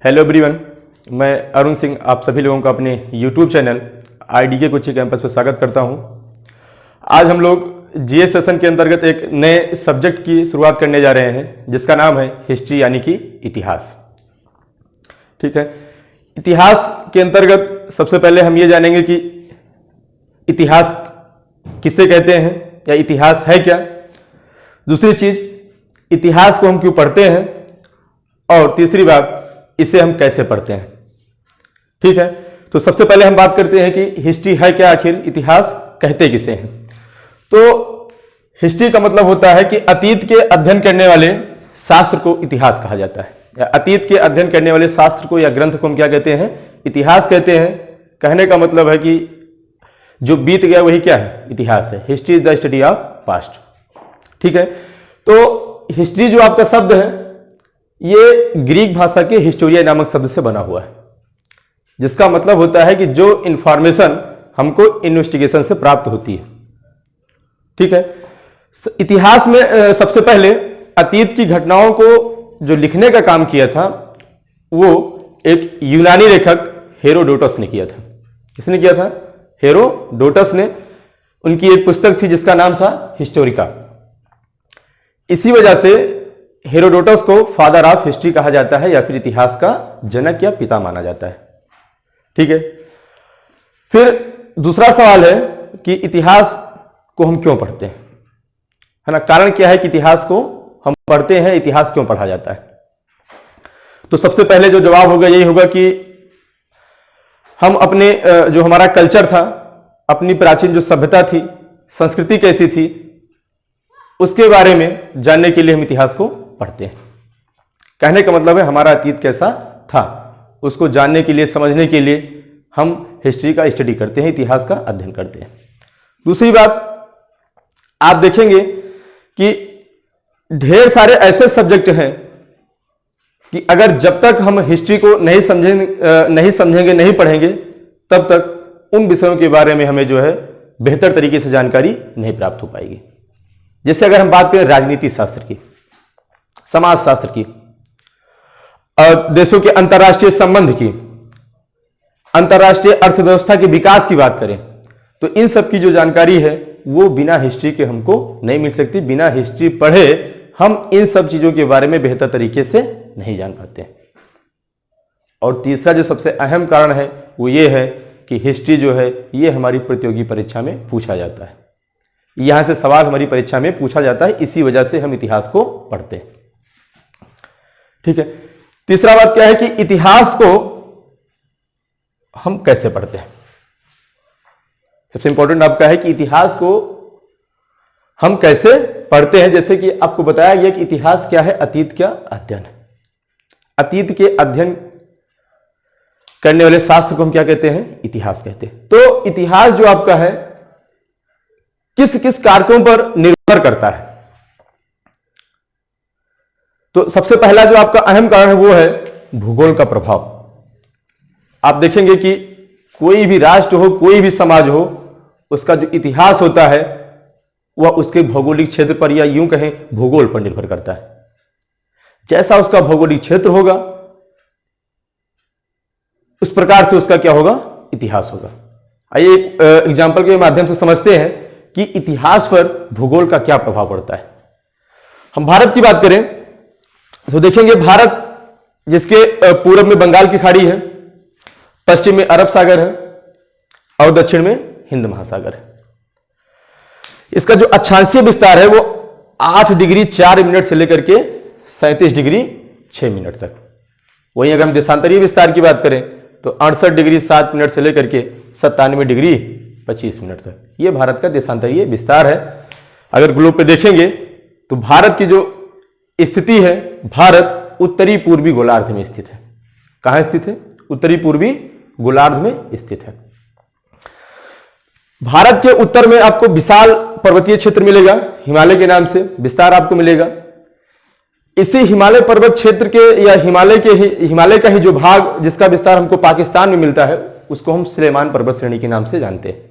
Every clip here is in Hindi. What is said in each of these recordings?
हेलो एवरीवन, मैं अरुण सिंह आप सभी लोगों का अपने YouTube channel IDK coaching campus पर स्वागत करता हूं। आज हम लोग जीएस सेशन के अंतर्गत एक नए सब्जेक्ट की शुरुआत करने जा रहे हैं जिसका नाम है हिस्ट्री यानी कि इतिहास। ठीक है, इतिहास के अंतर्गत सबसे पहले हम ये जानेंगे कि इतिहास किसे कहते हैं या इतिहास है क्या। दूसरी चीज, इतिहास को हम क्यों पढ़ते हैं, और तीसरी बात, इसे हम कैसे पढ़ते हैं। ठीक है, तो सबसे पहले हम बात करते हैं कि हिस्ट्री है क्या, आखिर इतिहास कहते किसे हैं। तो हिस्ट्री का मतलब होता है कि अतीत के अध्ययन करने वाले शास्त्र को इतिहास कहा जाता है, या अतीत के अध्ययन करने वाले शास्त्र को या ग्रंथ को हम क्या कहते हैं, इतिहास कहते हैं। कहने का मतलब है कि जो बीत गया वही क्या है, इतिहास है। History is the study of past. ठीक है, तो हिस्ट्री जो आपका शब्द है ये ग्रीक भाषा के हिस्टोरिया नामक शब्द से बना हुआ है, जिसका मतलब होता है कि जो इंफॉर्मेशन हमको इन्वेस्टिगेशन से प्राप्त होती है। ठीक है, इतिहास में सबसे पहले अतीत की घटनाओं को जो लिखने का काम किया था वो एक यूनानी लेखक हेरोडोटस ने किया था। किसने किया था? हेरोडोटस ने। उनकी एक पुस्तक थी जिसका नाम था हिस्टोरिका। इसी वजह से हेरोडोटस को फादर ऑफ हिस्ट्री कहा जाता है, या फिर इतिहास का जनक या पिता माना जाता है। ठीक है, फिर दूसरा सवाल है कि इतिहास को हम क्यों पढ़ते हैं, है ना। कारण क्या है कि इतिहास को हम पढ़ते हैं, इतिहास क्यों पढ़ा जाता है। तो सबसे पहले जो जवाब होगा यही होगा कि हम अपने जो हमारा कल्चर था, अपनी प्राचीन जो सभ्यता थी, संस्कृति कैसी थी, उसके बारे में जानने के लिए हम इतिहास को पढ़ते हैं। कहने का मतलब है हमारा अतीत कैसा था उसको जानने के लिए, समझने के लिए हम हिस्ट्री का स्टडी करते हैं, इतिहास का अध्ययन करते हैं। दूसरी बात, आप देखेंगे कि ढेर सारे ऐसे सब्जेक्ट हैं कि अगर जब तक हम हिस्ट्री को नहीं समझेंगे, नहीं पढ़ेंगे, तब तक उन विषयों के बारे में हमें जो है बेहतर तरीके से जानकारी नहीं प्राप्त हो पाएगी। जैसे अगर हम बात करें राजनीति शास्त्र की, समाज शास्त्र की, और देशों के अंतर्राष्ट्रीय संबंध की, अंतर्राष्ट्रीय अर्थव्यवस्था के विकास की बात करें, तो इन सब की जो जानकारी है वो बिना हिस्ट्री के हमको नहीं मिल सकती। बिना हिस्ट्री पढ़े हम इन सब चीजों के बारे में बेहतर तरीके से नहीं जान पाते। और तीसरा जो सबसे अहम कारण है वो ये है कि हिस्ट्री जो है ये हमारी प्रतियोगी परीक्षा में पूछा जाता है। यहां से सवाल हमारी परीक्षा में पूछा जाता है, इसी वजह से हम इतिहास को पढ़ते हैं। ठीक है, तीसरा बात क्या है कि इतिहास को हम कैसे पढ़ते हैं। सबसे इंपॉर्टेंट आपका है कि इतिहास को हम कैसे पढ़ते हैं। जैसे कि आपको बताया गया कि इतिहास क्या है, अतीत क्या अध्ययन है। अतीत के अध्ययन करने वाले शास्त्र को हम क्या कहते हैं, इतिहास कहते हैं। तो इतिहास जो आपका है किस किस कारकों पर निर्भर करता है। तो सबसे पहला जो आपका अहम कारण है वो है भूगोल का प्रभाव। आप देखेंगे कि कोई भी राष्ट्र हो, कोई भी समाज हो, उसका जो इतिहास होता है वह उसके भौगोलिक क्षेत्र पर, या यूं कहें भूगोल पर निर्भर करता है। जैसा उसका भौगोलिक क्षेत्र होगा उस प्रकार से उसका क्या होगा, इतिहास होगा। आइए एक एग्जाम्पल के माध्यम से समझते हैं कि इतिहास पर भूगोल का क्या प्रभाव पड़ता है। हम भारत की बात करें तो देखेंगे भारत जिसके पूरब में बंगाल की खाड़ी है, पश्चिम में अरब सागर है और दक्षिण में हिंद महासागर है। इसका जो अक्षांशीय विस्तार है वो 8 डिग्री 4 मिनट से लेकर के 37 डिग्री 6 मिनट तक। वहीं अगर हम देशांतरीय विस्तार की बात करें तो 68 डिग्री 7 मिनट से लेकर के 97 डिग्री 25 मिनट तक। यह भारत का देशांतरीय विस्तार है। अगर ग्लोब पे देखेंगे तो भारत की जो स्थिति है, भारत उत्तरी पूर्वी गोलार्ध में स्थित है। कहां स्थित है? उत्तरी पूर्वी गोलार्ध में स्थित है। भारत के उत्तर में आपको विशाल पर्वतीय क्षेत्र मिलेगा, हिमालय के नाम से विस्तार आपको मिलेगा। इसी हिमालय पर्वत क्षेत्र के या हिमालय का ही जो भाग जिसका विस्तार हमको पाकिस्तान में मिलता है उसको हम सुलेमान पर्वत श्रेणी के नाम से जानते हैं।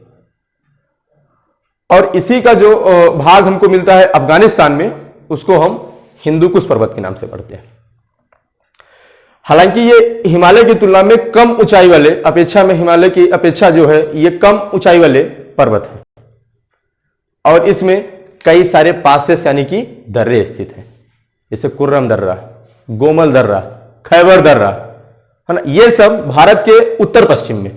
और इसी का जो भाग हमको मिलता है अफगानिस्तान में, उसको हम हिंदू कुश पर्वत के नाम से पढ़ते हैं। हालांकि ये हिमालय की तुलना में कम ऊंचाई वाले हिमालय की अपेक्षा जो है ये कम ऊंचाई वाले पर्वत है और इसमें कई सारे पासेस यानी कि दर्रे स्थित हैं, जैसे कुर्रम दर्रा, गोमल दर्रा, खैबर दर्रा, है ना। ये सब भारत के उत्तर पश्चिम में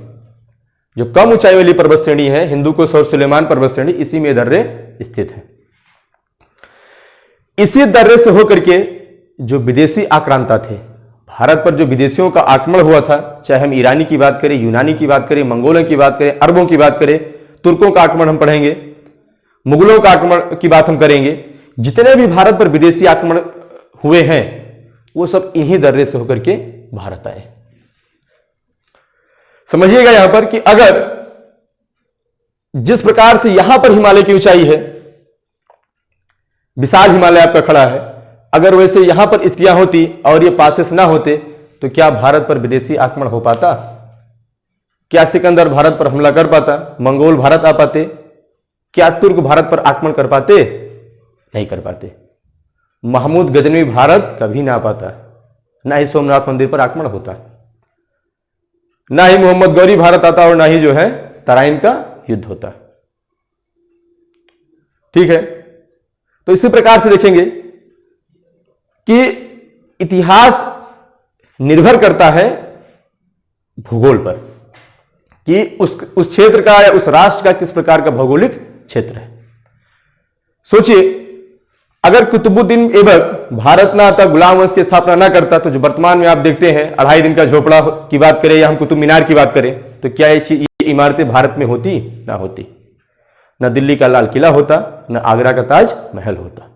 जो कम ऊंचाई वाली पर्वत श्रेणी है, हिंदुकुश और सुलेमान पर्वत श्रेणी, इसी में दर्रे स्थित हैं। इसी दर्रे से होकर के जो विदेशी आक्रांता थे, भारत पर जो विदेशियों का आक्रमण हुआ था, चाहे हम ईरानी की बात करें, यूनानी की बात करें, मंगोलों की बात करें, अरबों की बात करें, तुर्कों का आक्रमण हम पढ़ेंगे, मुगलों का आक्रमण की बात हम करेंगे, जितने भी भारत पर विदेशी आक्रमण हुए हैं वो सब इन्हीं दर्रे से होकर के भारत आए। समझिएगा यहां पर कि अगर जिस प्रकार से यहां पर हिमालय की ऊंचाई है, विशाल हिमालय आपका खड़ा है, अगर वैसे यहां पर स्थितियां होती और ये पासेस ना होते तो क्या भारत पर विदेशी आक्रमण हो पाता? क्या सिकंदर भारत पर हमला कर पाता? मंगोल भारत आ पाते? क्या तुर्क भारत पर आक्रमण कर पाते? नहीं कर पाते। महमूद गजनवी भारत कभी ना आ पाता, ना ही सोमनाथ मंदिर पर आक्रमण होता, ना ही मोहम्मद गौरी भारत आता और ना ही जो है तराइन का युद्ध होता। ठीक है, तो इसी प्रकार से देखेंगे कि इतिहास निर्भर करता है भूगोल पर कि उस क्षेत्र का या उस राष्ट्र का किस प्रकार का भौगोलिक क्षेत्र है। सोचिए, अगर कुतुबुद्दीन ऐबक भारत ना आता, गुलाम वंश की स्थापना ना करता, तो जो वर्तमान में आप देखते हैं 2.5 दिन का झोपड़ा की बात करें या हम कुतुब मीनार की बात करें, तो क्या ये इमारतें भारत में होती? ना होती। ना दिल्ली का लाल किला होता, ना आगरा का ताज महल होता।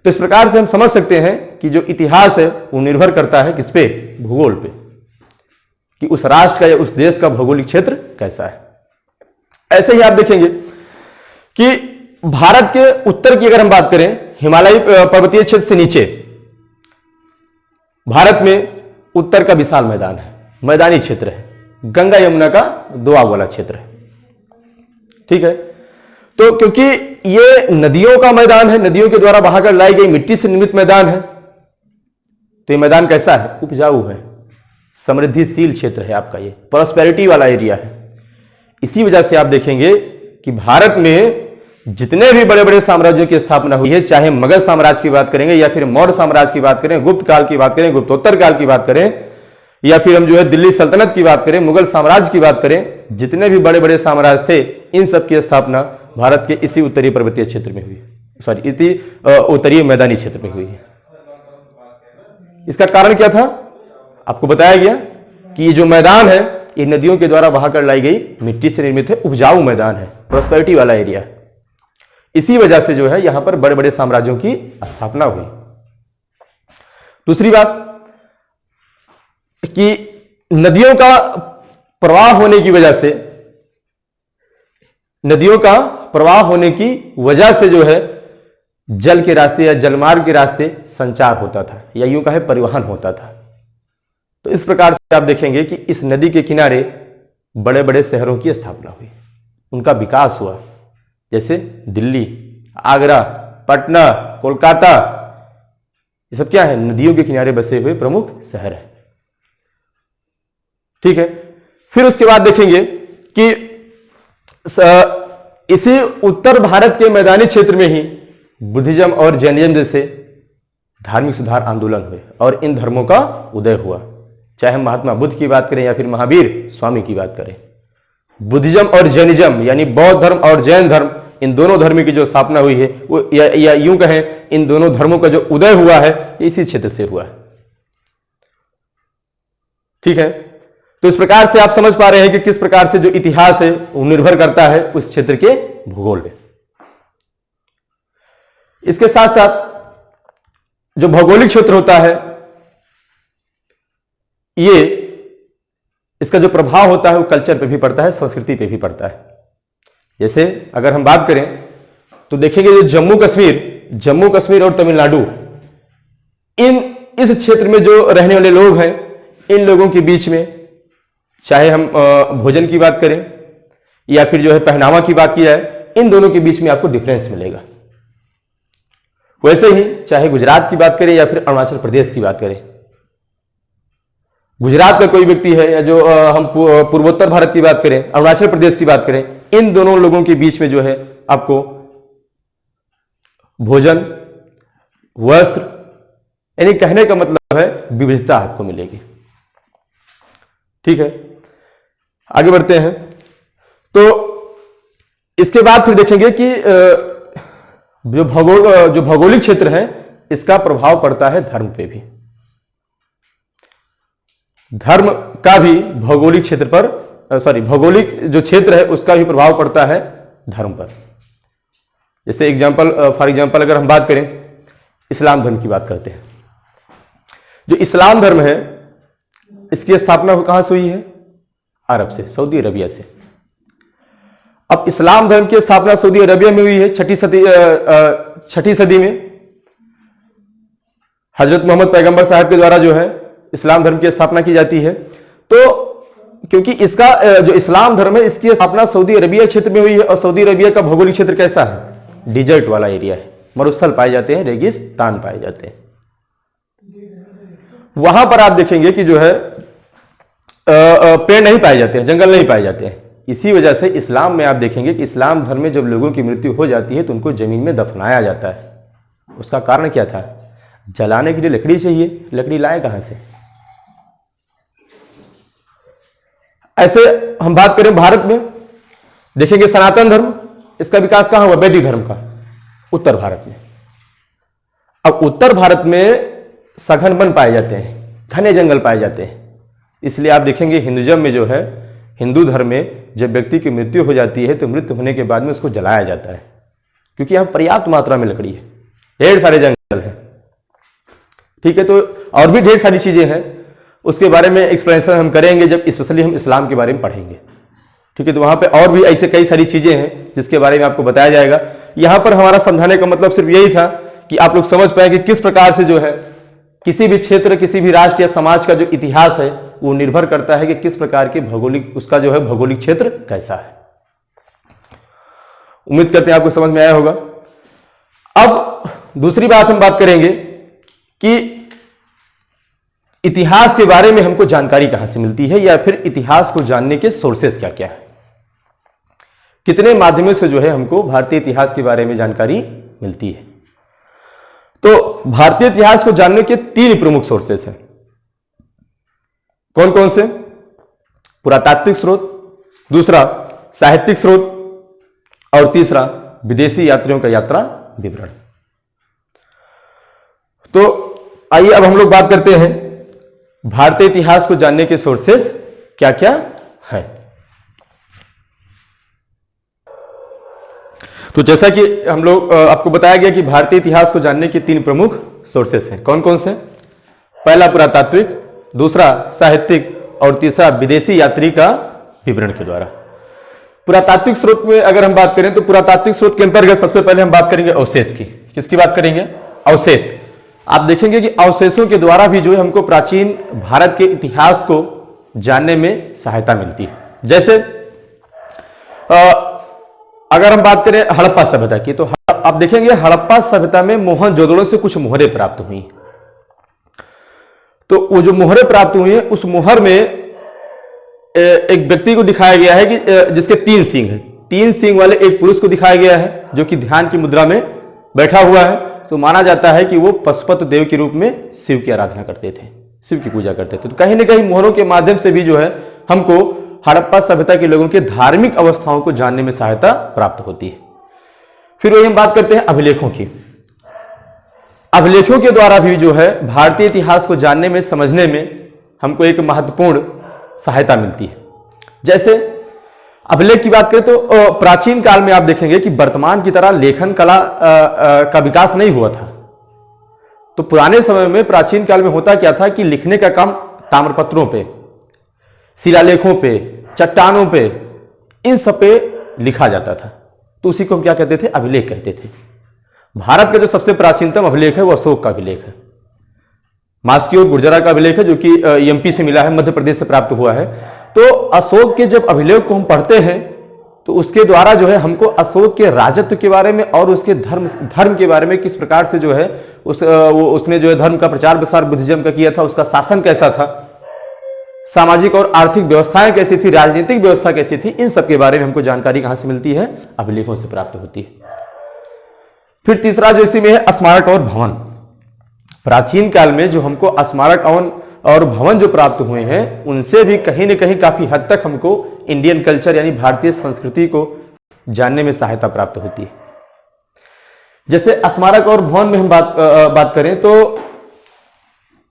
तो इस प्रकार से हम समझ सकते हैं कि जो इतिहास है वो निर्भर करता है किस पे? भूगोल पे, कि उस राष्ट्र का या उस देश का भौगोलिक क्षेत्र कैसा है। ऐसे ही आप देखेंगे कि भारत के उत्तर की अगर हम बात करें, हिमालयी पर्वतीय क्षेत्र से नीचे भारत में उत्तर का विशाल मैदान है, मैदानी क्षेत्र है, गंगा यमुना का दोआब वाला क्षेत्र है। ठीक है, तो क्योंकि ये नदियों का मैदान है, नदियों के द्वारा बहाकर लाई गई मिट्टी से निर्मित मैदान है, तो ये मैदान कैसा है? उपजाऊ है, समृद्धिशील क्षेत्र है आपका, ये प्रॉस्पेरिटी वाला एरिया है। इसी वजह से आप देखेंगे कि भारत में जितने भी बड़े बड़े साम्राज्यों की स्थापना हुई है, चाहे मुगल साम्राज्य की बात करेंगे या फिर मौर्य साम्राज्य की बात करें, गुप्त काल की बात करें, गुप्तोत्तर काल की बात करें, या फिर हम जो है दिल्ली सल्तनत की बात करें, मुगल साम्राज्य की बात करें, जितने भी बड़े बड़े साम्राज्य थे, इन सब की स्थापना भारत के इसी उत्तरी पर्वतीय क्षेत्र में हुई, इसी उत्तरीय मैदानी क्षेत्र में हुई है। इसका कारण क्या था? आपको बताया गया कि ये जो मैदान है ये नदियों के द्वारा बहाकर लाई गई मिट्टी से निर्मित है, उपजाऊ मैदान है, प्रॉस्पेरिटी वाला एरिया है। इसी वजह से जो है यहां पर बड़े बड़े साम्राज्यों की स्थापना हुई। दूसरी बात कि नदियों का प्रवाह होने की वजह से, नदियों का प्रवाह होने की वजह से जो है जल के रास्ते या जलमार्ग के रास्ते संचार होता था, या यूं कहे परिवहन होता था। तो इस प्रकार से आप देखेंगे कि इस नदी के किनारे बड़े बड़े शहरों की स्थापना हुई, उनका विकास हुआ, जैसे दिल्ली, आगरा, पटना, कोलकाता, ये सब क्या है? नदियों के किनारे बसे हुए प्रमुख शहर है। ठीक है, फिर उसके बाद देखेंगे कि इसी उत्तर भारत के मैदानी क्षेत्र में ही बुद्धिज्म और जैनिज्म जैसे धार्मिक सुधार आंदोलन हुए और इन धर्मों का उदय हुआ। चाहे हम महात्मा बुद्ध की बात करें या फिर महावीर स्वामी की बात करें, बुद्धिज्म और जैनिज्म यानी बौद्ध धर्म और जैन धर्म, इन दोनों धर्म की जो स्थापना हुई है वो या यूं कहें इन दोनों धर्मों का जो उदय हुआ है इसी क्षेत्र से हुआ है। ठीक है, तो इस प्रकार से आप समझ पा रहे हैं कि किस प्रकार से जो इतिहास है वो निर्भर करता है उस क्षेत्र के भूगोल पे। इसके साथ साथ जो भौगोलिक क्षेत्र होता है ये, इसका जो प्रभाव होता है वो कल्चर पे भी पड़ता है, संस्कृति पे भी पड़ता है। जैसे अगर हम बात करें तो देखेंगे जो जम्मू कश्मीर और तमिलनाडु, इस क्षेत्र में जो रहने वाले लोग हैं, इन लोगों के बीच में चाहे हम भोजन की बात करें या फिर जो है पहनावा की बात की जाए, इन दोनों के बीच में आपको डिफरेंस मिलेगा। वैसे ही चाहे गुजरात की बात करें या फिर अरुणाचल प्रदेश की बात करें, गुजरात का कोई व्यक्ति है, या जो हम पूर्वोत्तर भारत की बात करें, अरुणाचल प्रदेश की बात करें, इन दोनों लोगों के बीच में जो है आपको भोजन, वस्त्र, यानी कहने का मतलब है विविधता आपको मिलेगी। ठीक है, आगे बढ़ते हैं। तो इसके बाद फिर देखेंगे कि जो भौगोलिक क्षेत्र है इसका प्रभाव पड़ता है धर्म पे भी। धर्म का भी भौगोलिक क्षेत्र पर भौगोलिक जो क्षेत्र है उसका भी प्रभाव पड़ता है धर्म पर। जैसे फॉर एग्जांपल अगर हम बात करें, इस्लाम धर्म की बात करते हैं। जो इस्लाम धर्म है इसकी स्थापना कहां से हुई है? अरब से, सऊदी अरबिया से। अब इस्लाम धर्म की स्थापना सऊदी अरबिया में हुई है 6ठी सदी में। हजरत मोहम्मद पैगंबर साहब के द्वारा जो है इस्लाम धर्म की स्थापना की जाती है। तो क्योंकि इसका जो इस्लाम धर्म है इसकी स्थापना सऊदी अरबिया क्षेत्र में हुई है, और सऊदी अरबिया का भौगोलिक क्षेत्र कैसा है? डिजर्ट वाला एरिया है, मरुस्थल पाए जाते हैं, रेगिस्तान पाए जाते हैं। वहां पर आप देखेंगे कि जो है पेड़ नहीं पाए जाते हैं, जंगल नहीं पाए जाते हैं। इसी वजह से इस्लाम में आप देखेंगे कि इस्लाम धर्म में जब लोगों की मृत्यु हो जाती है तो उनको जमीन में दफनाया जाता है। उसका कारण क्या था? जलाने के लिए लकड़ी चाहिए, लकड़ी लाए कहां से? ऐसे हम बात करें भारत में, देखेंगे सनातन धर्म, इसका विकास कहां हुआ? वैदिक धर्म का, उत्तर भारत में। अब उत्तर भारत में सघन वन पाए जाते हैं, घने जंगल पाए जाते हैं। इसलिए आप देखेंगे हिंदुइज्म में जो है, हिंदू धर्म में जब व्यक्ति की मृत्यु हो जाती है तो मृत्यु होने के बाद में उसको जलाया जाता है, क्योंकि यहां पर्याप्त मात्रा में लकड़ी है, ढेर सारे जंगल है। ठीक है, तो और भी ढेर सारी चीजें हैं, उसके बारे में एक्सप्लेनेशन हम करेंगे जब स्पेशली हम इस्लाम के बारे में पढ़ेंगे। ठीक है, तो वहां पे और भी ऐसे कई सारी चीजें हैं जिसके बारे में आपको बताया जाएगा। यहां पर हमारा समझाने का मतलब सिर्फ यही था कि आप लोग समझ पाए कि किस प्रकार से जो है किसी भी क्षेत्र, किसी भी राष्ट्र या समाज का जो इतिहास है वो निर्भर करता है कि किस प्रकार के भौगोलिक, उसका जो है भौगोलिक क्षेत्र कैसा है। उम्मीद करते हैं आपको समझ में आया होगा। अब दूसरी बात हम बात करेंगे कि इतिहास के बारे में हमको जानकारी कहां से मिलती है, या फिर इतिहास को जानने के सोर्सेस क्या क्या है। कितने माध्यमों से जो है हमको भारतीय इतिहास के बारे में जानकारी मिलती है। तो भारतीय इतिहास को जानने के 3 प्रमुख सोर्सेस हैं। कौन कौन से? पुरातात्विक स्रोत, दूसरा साहित्यिक स्रोत, और तीसरा विदेशी यात्रियों का यात्रा विवरण। तो आइए अब हम लोग बात करते हैं भारतीय इतिहास को जानने के सोर्सेस क्या क्या है। तो जैसा कि हम लोग आपको बताया गया कि भारतीय इतिहास को जानने के 3 प्रमुख सोर्सेस हैं। कौन कौन से? पहला पुरातात्विक, दूसरा साहित्यिक, और तीसरा विदेशी यात्री का विवरण के द्वारा। पुरातात्विक स्रोत में अगर हम बात करें तो पुरातात्विक स्रोत के अंतर्गत सबसे पहले हम बात करेंगे अवशेष की। किसकी बात करेंगे? अवशेष। आप देखेंगे कि अवशेषों के द्वारा भी जो है हमको प्राचीन भारत के इतिहास को जानने में सहायता मिलती है। जैसे अगर हम बात करें हड़प्पा सभ्यता की, तो आप देखेंगे हड़प्पा सभ्यता में मोहनजोदड़ो से कुछ मोहरें प्राप्त हुई। तो वो जो मोहरें प्राप्त हुई है, उस मोहर में एक व्यक्ति को दिखाया गया है कि जिसके 3 सींग हैं। 3 सींग वाले एक पुरुष को दिखाया गया है जो कि ध्यान की मुद्रा में बैठा हुआ है। तो माना जाता है कि वो पशुपति देव के रूप में शिव की आराधना करते थे, शिव की पूजा करते थे। तो कहीं ना कहीं मोहरों के माध्यम से भी जो है हमको हड़प्पा सभ्यता के लोगों के धार्मिक अवस्थाओं को जानने में सहायता प्राप्त होती है। फिर वही हम बात करते हैं अभिलेखों की। अभिलेखों के द्वारा भी जो है भारतीय इतिहास को जानने में, समझने में हमको एक महत्वपूर्ण सहायता मिलती है। जैसे अभिलेख की बात करें तो प्राचीन काल में आप देखेंगे कि वर्तमान की तरह लेखन कला का विकास नहीं हुआ था। तो पुराने समय में, प्राचीन काल में होता क्या था कि लिखने का काम ताम्रपत्रों पे, शिलालेखों पे, चट्टानों पे, इन सब पे लिखा जाता था। तो उसी को हम क्या कहते थे? अभिलेख कहते थे। भारत का जो सबसे प्राचीनतम अभिलेख है वो अशोक का अभिलेख है। मास्की और गुर्जरा का अभिलेख है जो कि एमपी से मिला है, मध्य प्रदेश से प्राप्त हुआ है। तो अशोक के जब अभिलेख को हम पढ़ते हैं तो उसके द्वारा जो है हमको अशोक के राजत्व के बारे में और उसके धर्म के बारे में, किस प्रकार से जो है उसने जो है धर्म का प्रचार प्रसार बुद्धिज्म का किया था, उसका शासन कैसा था, सामाजिक और आर्थिक व्यवस्थाएं कैसी थी, राजनीतिक व्यवस्था कैसी थी, इन सब के बारे में हमको जानकारी कहां से मिलती है? अभिलेखों से प्राप्त होती है। फिर तीसरा जो इसी में है स्मारक और भवन। प्राचीन काल में जो हमको स्मारक और भवन जो प्राप्त हुए हैं, उनसे भी कहीं न कहीं काफी हद तक हमको इंडियन कल्चर यानी भारतीय संस्कृति को जानने में सहायता प्राप्त होती है। जैसे स्मारक और भवन में हम बात करें तो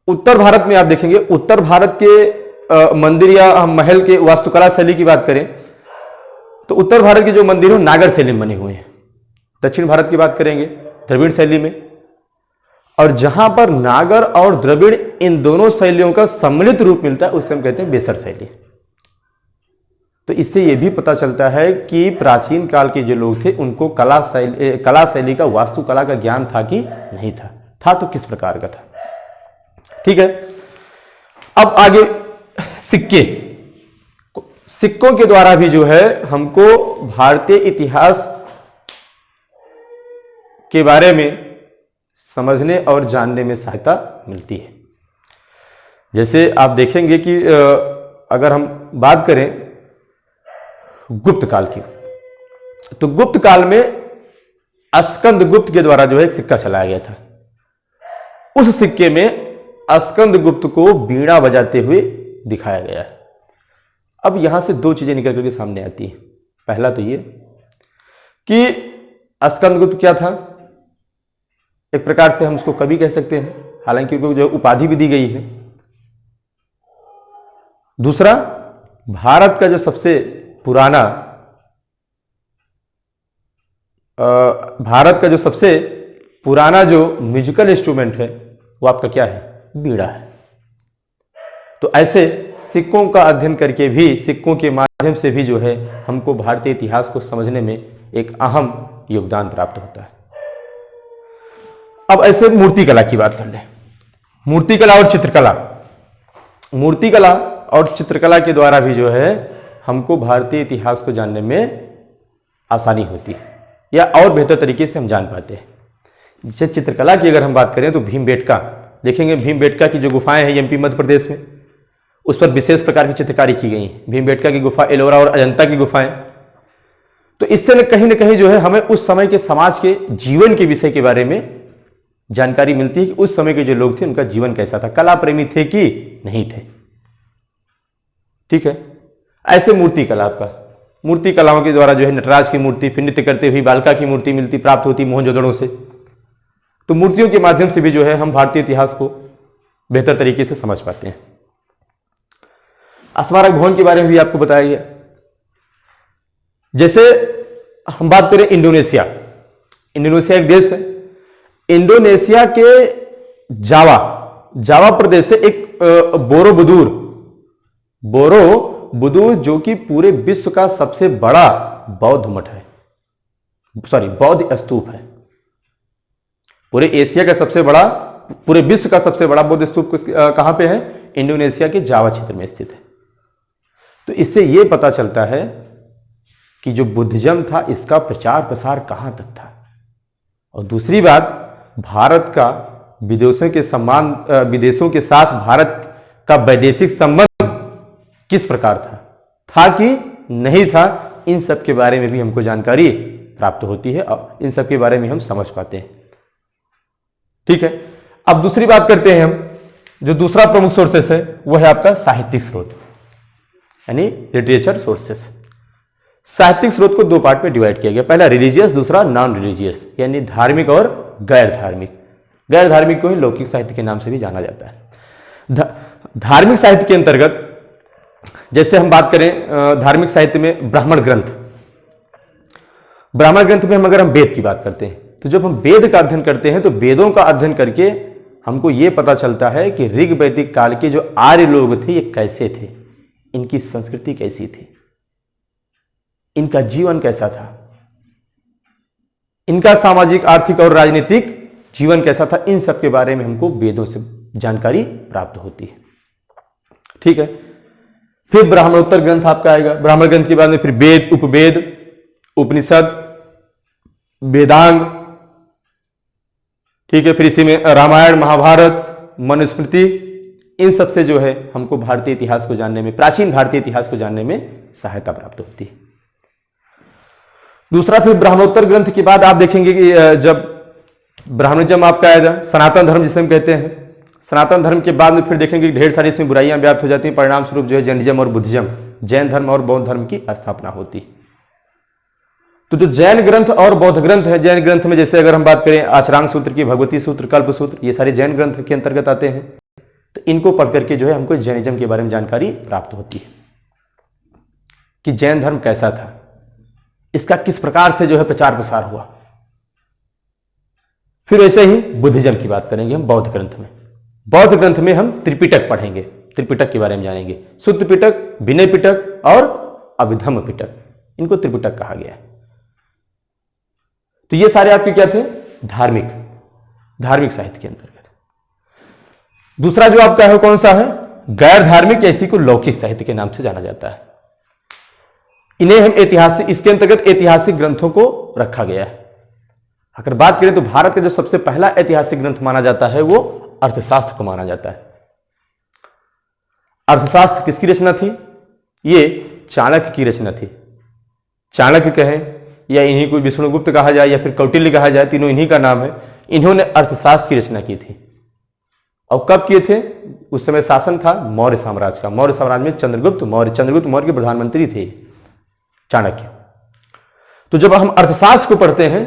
उत्तर भारत में आप देखेंगे, उत्तर भारत के मंदिर या हम महल के वास्तुकला शैली की बात करें तो उत्तर भारत के जो मंदिर हो नागर शैली में बने हुए हैं। दक्षिण भारत की बात करेंगे द्रविड़ शैली में, और जहां पर नागर और द्रविड़ इन दोनों शैलियों का सम्मिलित रूप मिलता है उसे हम कहते हैं बेसर शैली। तो इससे यह भी पता चलता है कि प्राचीन काल के जो लोग थे उनको कला शैली का, वास्तुकला का ज्ञान था कि नहीं था तो किस प्रकार का था। ठीक है, अब आगे सिक्कों के द्वारा भी जो है हमको भारतीय इतिहास के बारे में समझने और जानने में सहायता मिलती है। जैसे आप देखेंगे कि अगर हम बात करें गुप्त काल की, तो गुप्त काल में स्कंदगुप्त के द्वारा जो है एक सिक्का चलाया गया था। उस सिक्के में स्कंदगुप्त को बीड़ा बजाते हुए दिखाया गया है। अब यहां से दो चीजें निकल करके सामने आती हैं। पहला तो ये कि स्कंदगुप्त क्या था, एक प्रकार से हम उसको कवि कह सकते हैं, हालांकि उनको जो उपाधि भी दी गई है। दूसरा, भारत का जो सबसे पुराना जो म्यूजिकल इंस्ट्रूमेंट है वो आपका क्या है? बीड़ा है। तो ऐसे सिक्कों का अध्ययन करके भी, सिक्कों के माध्यम से भी जो है हमको भारतीय इतिहास को समझने में एक अहम योगदान प्राप्त होता है। अब ऐसे मूर्तिकला की बात कर लें। मूर्तिकला और चित्रकला के द्वारा भी जो है हमको भारतीय इतिहास को जानने में आसानी होती है, या और बेहतर तरीके से हम जान पाते हैं। जैसे चित्रकला की अगर हम बात करें तो भीमबेटका देखेंगे, भीमबेटका की जो गुफाएं हैं एमपी मध्य प्रदेश में, उस पर विशेष प्रकार की चित्रकारी की गई है। भीमबेटका की गुफा, एलोरा और अजंता की गुफाएं। तो इससे न कहीं जो है हमें उस समय के समाज के जीवन के विषय के बारे में जानकारी मिलती है कि उस समय के जो लोग थे उनका जीवन कैसा था, कला प्रेमी थे कि नहीं थे। ठीक है, ऐसे मूर्ति कलाओं के द्वारा जो है नटराज की मूर्ति, फिर नृत्य करते हुए बालिका की मूर्ति प्राप्त होती मोहनजोदड़ो से। तो मूर्तियों के माध्यम से भी जो है हम भारतीय इतिहास को बेहतर तरीके से समझ पाते हैं। स्मारक भवन के बारे में भी आपको बताया गया। जैसे हम बात करें इंडोनेशिया एक देश है। इंडोनेशिया के जावा प्रदेश से एक बोरोबुदुर जो कि पूरे विश्व का सबसे बड़ा बौद्ध मठ है, बौद्ध स्तूप है। पूरे एशिया का सबसे बड़ा, पूरे विश्व का सबसे बड़ा बौद्ध स्तूप कहां पे है? इंडोनेशिया के जावा क्षेत्र में स्थित है। तो इससे यह पता चलता है कि जो बुद्धिज्म था इसका प्रचार प्रसार कहां तक था। और दूसरी बात, भारत का विदेशों के साथ भारत का वैदेशिक संबंध किस प्रकार था कि नहीं था, इन सब के बारे में भी हमको जानकारी प्राप्त होती है और इन सब के बारे में हम समझ पाते हैं। ठीक है, अब दूसरी बात करते हैं हम। जो दूसरा प्रमुख सोर्सेस है वो है आपका साहित्यिक स्रोत, यानी लिटरेचर सोर्सेस। साहित्यिक स्रोत को दो पार्ट में डिवाइड किया गया। पहला रिलीजियस, दूसरा नॉन रिलीजियस, यानी धार्मिक और गैर धार्मिक। गैर धार्मिक को ही लौकिक साहित्य के नाम से भी जाना जाता है। धार्मिक साहित्य के अंतर्गत जैसे हम बात करें धार्मिक साहित्य में ब्राह्मण ग्रंथ में अगर हम वेद की बात करते हैं तो जब हम वेद का अध्ययन करते हैं तो वेदों का अध्ययन करके हमको यह पता चलता है कि ऋग वैदिक काल के जो आर्य लोग थे ये कैसे थे, इनकी संस्कृति कैसी थी, इनका जीवन कैसा था, इनका सामाजिक, आर्थिक और राजनीतिक जीवन कैसा था। इन सब के बारे में हमको वेदों से जानकारी प्राप्त होती है। ठीक है, फिर ब्राह्मणोत्तर ग्रंथ आपका आएगा। ब्राह्मण ग्रंथ के बाद में फिर वेद, उपवेद, उपनिषद, वेदांग। ठीक है, फिर इसी में रामायण, महाभारत, मनुस्मृति, इन सब से जो है हमको भारतीय इतिहास को जानने में, प्राचीन भारतीय इतिहास को जानने में सहायता प्राप्त होती है। दूसरा, फिर ब्राह्मणोत्तर ग्रंथ के बाद आप देखेंगे कि जब ब्राह्मणिज्म आपका आएगा, सनातन धर्म जिसे हम कहते हैं, सनातन धर्म के बाद में फिर देखेंगे कि ढेर सारी इसमें बुराइयां व्याप्त हो जाती हैं। परिणाम स्वरूप जो है जैनिज्म और बुद्धिज्म, जैन धर्म और बौद्ध धर्म की स्थापना होती है। तो जो जैन ग्रंथ और बौद्ध ग्रंथ है, जैन ग्रंथ में जैसे अगर हम बात करें आचरांग सूत्र की, भगवती सूत्र, कल्प सूत्र, ये सारे जैन ग्रंथ के अंतर्गत आते हैं। तो इनको पढ़ करके जो है हमको जैनिज्म के बारे में जानकारी प्राप्त होती है कि जैन धर्म कैसा था, इसका किस प्रकार से जो है प्रचार प्रसार हुआ। फिर ऐसे ही बुद्धिज्म की बात करेंगे हम बौद्ध ग्रंथ में। बौद्ध ग्रंथ में हम त्रिपिटक पढ़ेंगे, त्रिपिटक के बारे में जानेंगे। शुद्ध पिटक, विनय पिटक और अभिधम्म पिटक, इनको त्रिपिटक कहा गया है। तो ये सारे आपके क्या थे? धार्मिक साहित्य के अंतर्गत। दूसरा जो आपका है कौन सा है? गैर धार्मिक, या इसी को लौकिक साहित्य के नाम से जाना जाता है। इन्हें हम ऐतिहासिक, इसके अंतर्गत ऐतिहासिक ग्रंथों को रखा गया है। अगर बात करें तो भारत का जो सबसे पहला ऐतिहासिक ग्रंथ माना जाता है वो अर्थशास्त्र को माना जाता है। अर्थशास्त्र किसकी रचना थी? ये चाणक्य की रचना थी। चाणक्य कहें या इन्हीं को विष्णुगुप्त कहा जाए या फिर कौटिल्य कहा जाए, तीनों इन्हीं का नाम है। इन्होंने अर्थशास्त्र की रचना की थी। और कब किए थे? उस समय शासन था मौर्य साम्राज्य का। मौर्य साम्राज्य में चंद्रगुप्त मौर्य के प्रधानमंत्री थे चाणक्य। तो जब हम अर्थशास्त्र को पढ़ते हैं,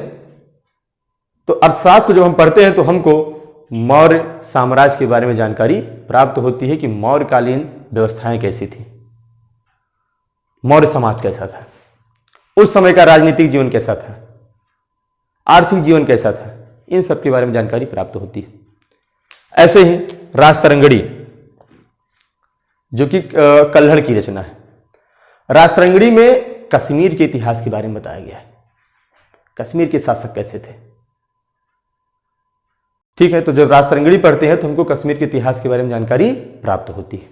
तो अर्थशास्त्र को जब हम पढ़ते हैं तो हमको मौर्य साम्राज्य के बारे में जानकारी प्राप्त होती है कि मौर्यकालीन व्यवस्थाएं कैसी थी, मौर्य समाज कैसा था, उस समय का राजनीतिक जीवन कैसा था, आर्थिक जीवन कैसा था, इन सब के बारे में जानकारी प्राप्त होती है। ऐसे ही राजतरंगड़ी, जो कि कल्हड़ की रचना है। राजतरंगड़ी में कश्मीर के इतिहास के बारे में बताया गया है, कश्मीर के शासक कैसे थे। ठीक है, तो जब राजतरंगड़ी पढ़ते हैं तो हमको कश्मीर के इतिहास के बारे में जानकारी प्राप्त होती है।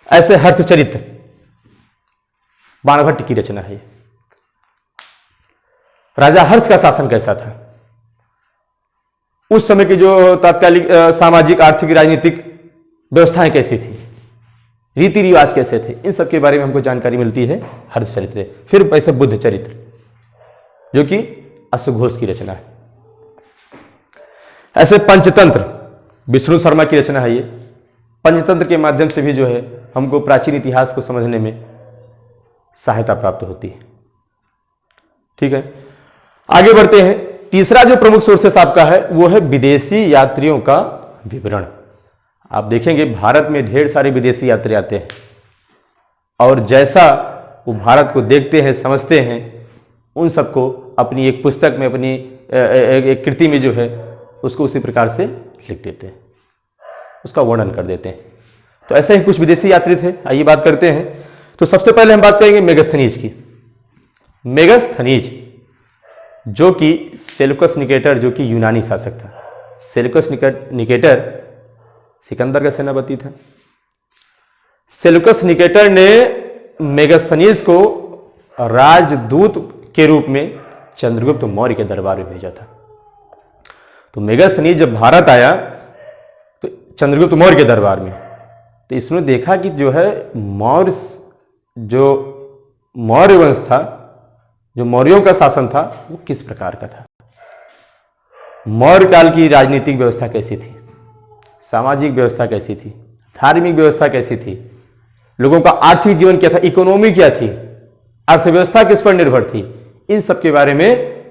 ऐसे हर्षचरित्र, बाणभट्ट की रचना है। राजा हर्ष का शासन कैसा था, उस समय के जो तात्कालिक सामाजिक, आर्थिक, राजनीतिक व्यवस्थाएं कैसी थी, रीति रिवाज कैसे थे, इन सब के बारे में हमको जानकारी मिलती है हर्षचरित्र। फिर ऐसे बुद्ध चरित्र, जो कि अश्वघोष की रचना है। ऐसे पंचतंत्र, विष्णु शर्मा की रचना है ये। पंचतंत्र के माध्यम से भी जो है हमको प्राचीन इतिहास को समझने में सहायता प्राप्त होती है। ठीक है, आगे बढ़ते हैं। तीसरा जो प्रमुख सोर्सेस आपका है वो है विदेशी यात्रियों का विवरण। आप देखेंगे भारत में ढेर सारे विदेशी यात्री आते हैं और जैसा वो भारत को देखते हैं, समझते हैं, उन सबको अपनी एक पुस्तक में, अपनी एक कृति में जो है उसको उसी प्रकार से लिख देते हैं, उसका वर्णन कर देते हैं। तो ऐसे ही कुछ विदेशी यात्री थे। आइए बात करते हैं। तो सबसे पहले हम बात करेंगे मेगस्थनीज की। मेगस्थनीज जो कि सेल्यूकस निकेटर, जो कि यूनानी शासक था। सेल्यूकस निकेटर सिकंदर का सेनापति था। सेल्यूकस निकेटर ने मेगस्थनीज को राजदूत के रूप में चंद्रगुप्त मौर्य के दरबार में भेजा था। तो मेगस्थनीज जब भारत आया तो चंद्रगुप्त मौर्य के दरबार में, तो इसने देखा कि जो है मौर्य वंश था, जो मौर्यों का शासन था, वो किस प्रकार का था। मौर्य काल की राजनीतिक व्यवस्था कैसी थी, सामाजिक व्यवस्था कैसी थी, धार्मिक व्यवस्था कैसी थी, लोगों का आर्थिक जीवन क्या था, इकोनॉमी क्या थी, अर्थव्यवस्था किस पर निर्भर थी, इन सब के बारे में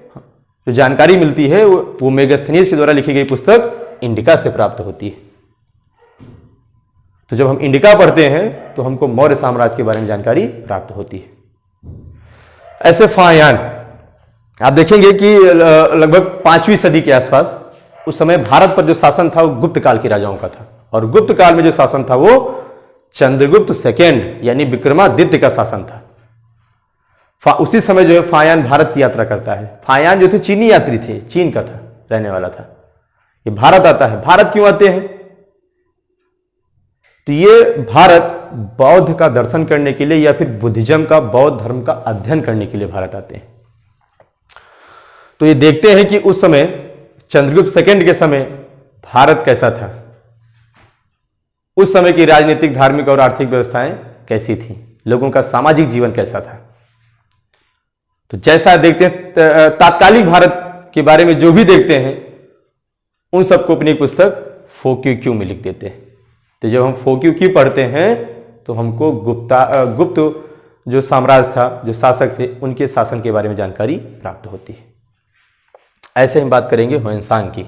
जो जानकारी मिलती है वो मेगस्थनीज के द्वारा लिखी गई पुस्तक इंडिका से प्राप्त होती है। तो जब हम इंडिका पढ़ते हैं तो हमको मौर्य साम्राज्य के बारे में जानकारी प्राप्त होती है। ऐसे फायान, आप देखेंगे कि लगभग 5वीं सदी के आसपास, उस समय भारत पर जो शासन था वो गुप्त काल के राजाओं का था, और गुप्त काल में जो शासन था वो चंद्रगुप्त सेकेंड यानी विक्रमादित्य का शासन था। उसी समय जो है फायान भारत की यात्रा करता है। फायान जो थे चीनी यात्री थे, चीन का था, रहने वाला था। ये भारत आता है। भारत क्यों आते हैं? तो ये भारत बौद्ध का दर्शन करने के लिए या फिर बुद्धिज्म का, बौद्ध धर्म का अध्ययन करने के लिए भारत आते हैं। तो ये देखते हैं कि उस समय चंद्रगुप्त सेकेंड के समय भारत कैसा था, उस समय की राजनीतिक, धार्मिक और आर्थिक व्यवस्थाएं कैसी थी, लोगों का सामाजिक जीवन कैसा था। तो जैसा देखते हैं तात्कालिक भारत के बारे में जो भी देखते हैं उन सबको अपनी पुस्तक फोक्यू में लिख देते हैं। तो जब हम फोक्यू पढ़ते हैं तो हमको गुप्त जो साम्राज्य था, जो शासक थे, उनके शासन के बारे में जानकारी प्राप्त होती है। ऐसे हम बात करेंगे ह्वेनसांग की।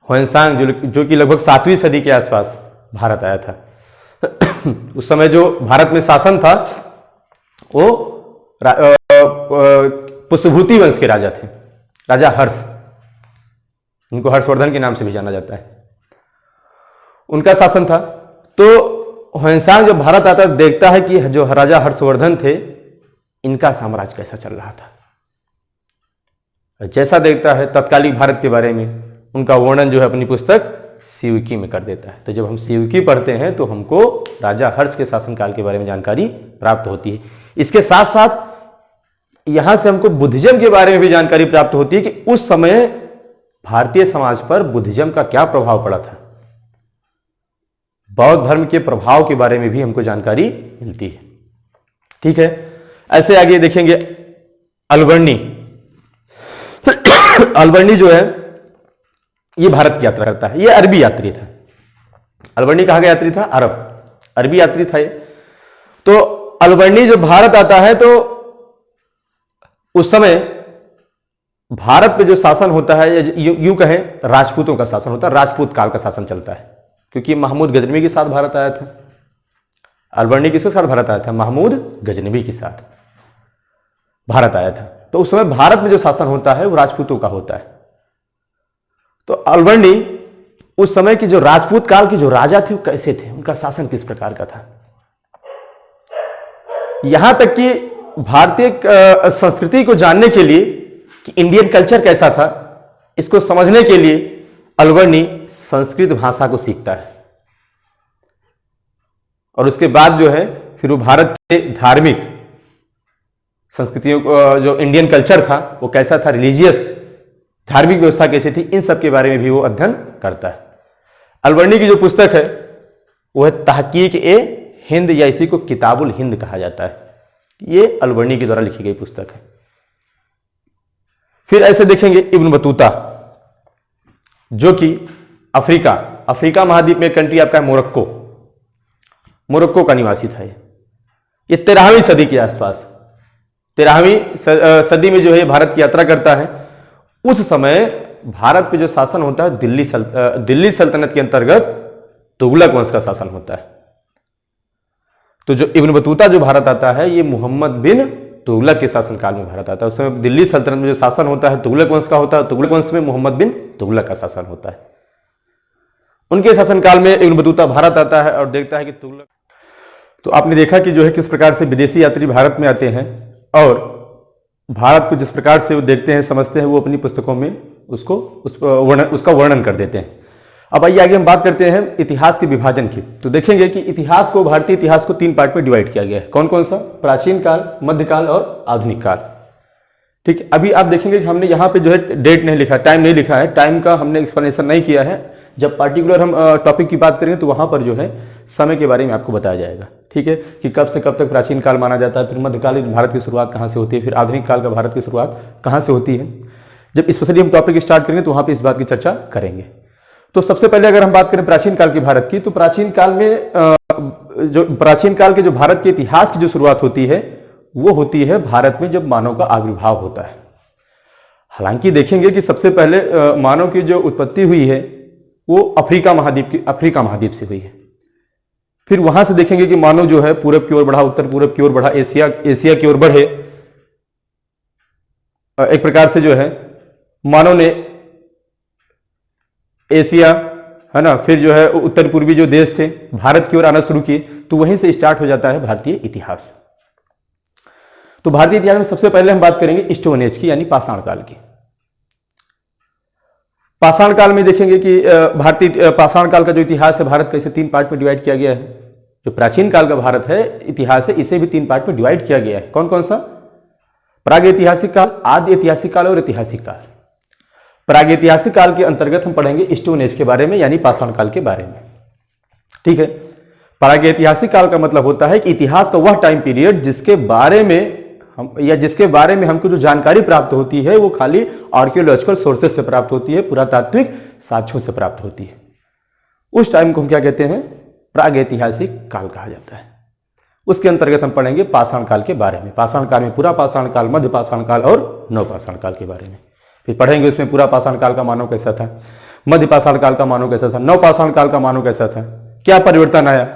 ह्वेनसांग जो कि लगभग 7वीं सदी के आसपास भारत आया था। उस समय जो भारत में शासन था वो पुष्पभूति वंश के राजा थे, राजा हर्ष, उनको हर्षवर्धन के नाम से भी जाना जाता है, उनका शासन था। तो ह्वेनसांग जब भारत आता है देखता है कि जो राजा हर्षवर्धन थे इनका साम्राज्य कैसा चल रहा था। जैसा देखता है तत्कालीन भारत के बारे में उनका वर्णन जो है अपनी पुस्तक सिवकी में कर देता है। तो जब हम सिवकी पढ़ते हैं तो हमको राजा हर्ष के शासनकाल के बारे में जानकारी प्राप्त होती है। इसके साथ साथ यहां से हमको बुद्धिज्म के बारे में भी जानकारी प्राप्त होती है कि उस समय भारतीय समाज पर बुद्धिज्म का क्या प्रभाव पड़ा था। बौद्ध धर्म के प्रभाव के बारे में भी हमको जानकारी मिलती है। ठीक है, ऐसे आगे देखेंगे अलबर्नी। अलबर्नी जो है ये भारत की यात्रा करता है, ये अरबी यात्री था। अलबर्नी कहाँ का यात्री था? अरबी यात्री था ये। तो अलबर्नी जब भारत आता है तो उस समय भारत पे जो शासन होता है, यूं कहें राजपूतों का शासन होता है, राजपूत काल का शासन चलता है, क्योंकि महमूद गजनवी के साथ भारत आया था। अलबर्नी किसके साथ भारत आया था? महमूद गजनवी के साथ भारत आया था। तो उस समय भारत में जो शासन होता है वो राजपूतों का होता है। तो अलबर्नी उस समय की जो राजपूत काल के जो राजा थे वो कैसे थे, उनका शासन किस प्रकार का था, यहां तक कि भारतीय संस्कृति को जानने के लिए कि इंडियन कल्चर कैसा था, इसको समझने के लिए अलबर्नी संस्कृत भाषा को सीखता है। और उसके बाद जो है फिर वो भारत के धार्मिक संस्कृतियों को, जो इंडियन कल्चर था वो कैसा था, रिलीजियस धार्मिक व्यवस्था कैसी थी, इन सब के बारे में भी वो अध्ययन करता है। अलबर्नी की जो पुस्तक है वो है तहकीक ए हिंद, या इसी को किताबुल हिंद कहा जाता है। ये अलबर्नी के द्वारा लिखी गई पुस्तक है। फिर ऐसे देखेंगे इब्न बतूता, जो कि अफ्रीका महाद्वीप में कंट्री आपका है मोरक्को का निवासी था। ये 13वीं सदी के आसपास, 13वीं सदी में जो है भारत की यात्रा करता है। उस समय भारत पे जो शासन होता है दिल्ली सल्तनत के अंतर्गत तुगलक वंश का शासन होता है। तो जो इब्न बतूता जो भारत आता है ये मोहम्मद बिन तुगलक के शासनकाल में भारत आता है। उस समय दिल्ली सल्तनत में जो शासन होता है तुगलक वंश का होता है, तुगलक वंश में मोहम्मद बिन तुगलक का शासन होता है। उनके शासनकाल में इब्न बतूता भारत आता है और देखता है कि तुगलक। तो आपने देखा कि जो है किस प्रकार से विदेशी यात्री भारत में आते हैं और भारत को जिस प्रकार से वो देखते हैं, समझते हैं, वो अपनी पुस्तकों में उसका वर्णन कर देते हैं। अब आइए आगे हम बात करते हैं इतिहास के विभाजन की। तो देखेंगे कि इतिहास को, भारतीय इतिहास को 3 पार्ट में डिवाइड किया गया है। कौन कौन सा? प्राचीन काल, मध्यकाल और आधुनिक काल। ठीक है, अभी आप देखेंगे कि हमने यहाँ पे जो है डेट नहीं लिखा, टाइम नहीं लिखा है, टाइम का हमने एक्सप्लेनेशन नहीं किया है। जब पार्टिकुलर हम टॉपिक की बात करेंगे तो वहां पर जो है समय के बारे में आपको बताया जाएगा। ठीक है, कि कब से कब तक प्राचीन काल माना जाता है, फिर मध्यकालीन भारत की शुरुआत कहाँ से होती है, फिर आधुनिक काल का भारत की शुरुआत कहाँ से होती है। जब स्पेशली हम टॉपिक स्टार्ट करेंगे तो वहां पर इस बात की चर्चा करेंगे। तो सबसे पहले अगर हम बात करें प्राचीन काल की भारत की, तो प्राचीन काल के जो भारत के इतिहास की जो शुरुआत होती है वो होती है भारत में जब मानव का आविर्भाव होता है। हालांकि देखेंगे कि सबसे पहले मानव की जो उत्पत्ति हुई है वो अफ्रीका महाद्वीप से हुई है। फिर वहां से देखेंगे कि मानव जो है पूरब की ओर बढ़ा, उत्तर पूरब की ओर बढ़ा, एशिया की ओर बढ़े। एक प्रकार से जो है मानव ने एशिया, है ना, फिर जो है उत्तर पूर्वी जो देश थे भारत की ओर आना शुरू किए। तो वहीं से स्टार्ट हो जाता है भारतीय इतिहास। तो भारतीय इतिहास में सबसे पहले हम बात करेंगे स्टोन एज की, यानी पाषाण काल की। पाषाण काल में देखेंगे कि भारतीय पाषाण काल का जो इतिहास है भारत का, इसे 3 पार्ट में डिवाइड किया गया है। जो प्राचीन काल का भारत है इतिहास है, इसे भी 3 पार्ट में डिवाइड किया गया है। कौन कौन सा? प्रागैतिहासिक काल, आदि ऐतिहासिक काल और ऐतिहासिक काल। प्रागैतिहासिक काल के अंतर्गत हम पढ़ेंगे स्टोन एज के बारे में, यानी पाषाण काल के बारे में। ठीक है। प्रागैतिहासिक काल का मतलब होता है कि इतिहास का वह टाइम पीरियड जिसके बारे में जिसके बारे में हमको जो जानकारी प्राप्त होती है वो खाली आर्कियोलॉजिकल सोर्सेस से प्राप्त होती है, पुरातात्विक साक्ष्यों से प्राप्त होती है। उस टाइम को हम क्या कहते हैं? प्रागैतिहासिक काल कहा जाता है। उसके अंतर्गत हम पढ़ेंगे पाषाण काल के बारे में। पाषाण काल में पूरा पाषाण काल, मध्य पाषाण काल और नवपाषाण काल के बारे में फिर पढ़ेंगे। उसमें पूरा पाषाण काल का मानव कैसा था, मध्य पाषाण काल का मानव कैसा था, नवपाषाण काल का मानव कैसा था, क्या परिवर्तन आया,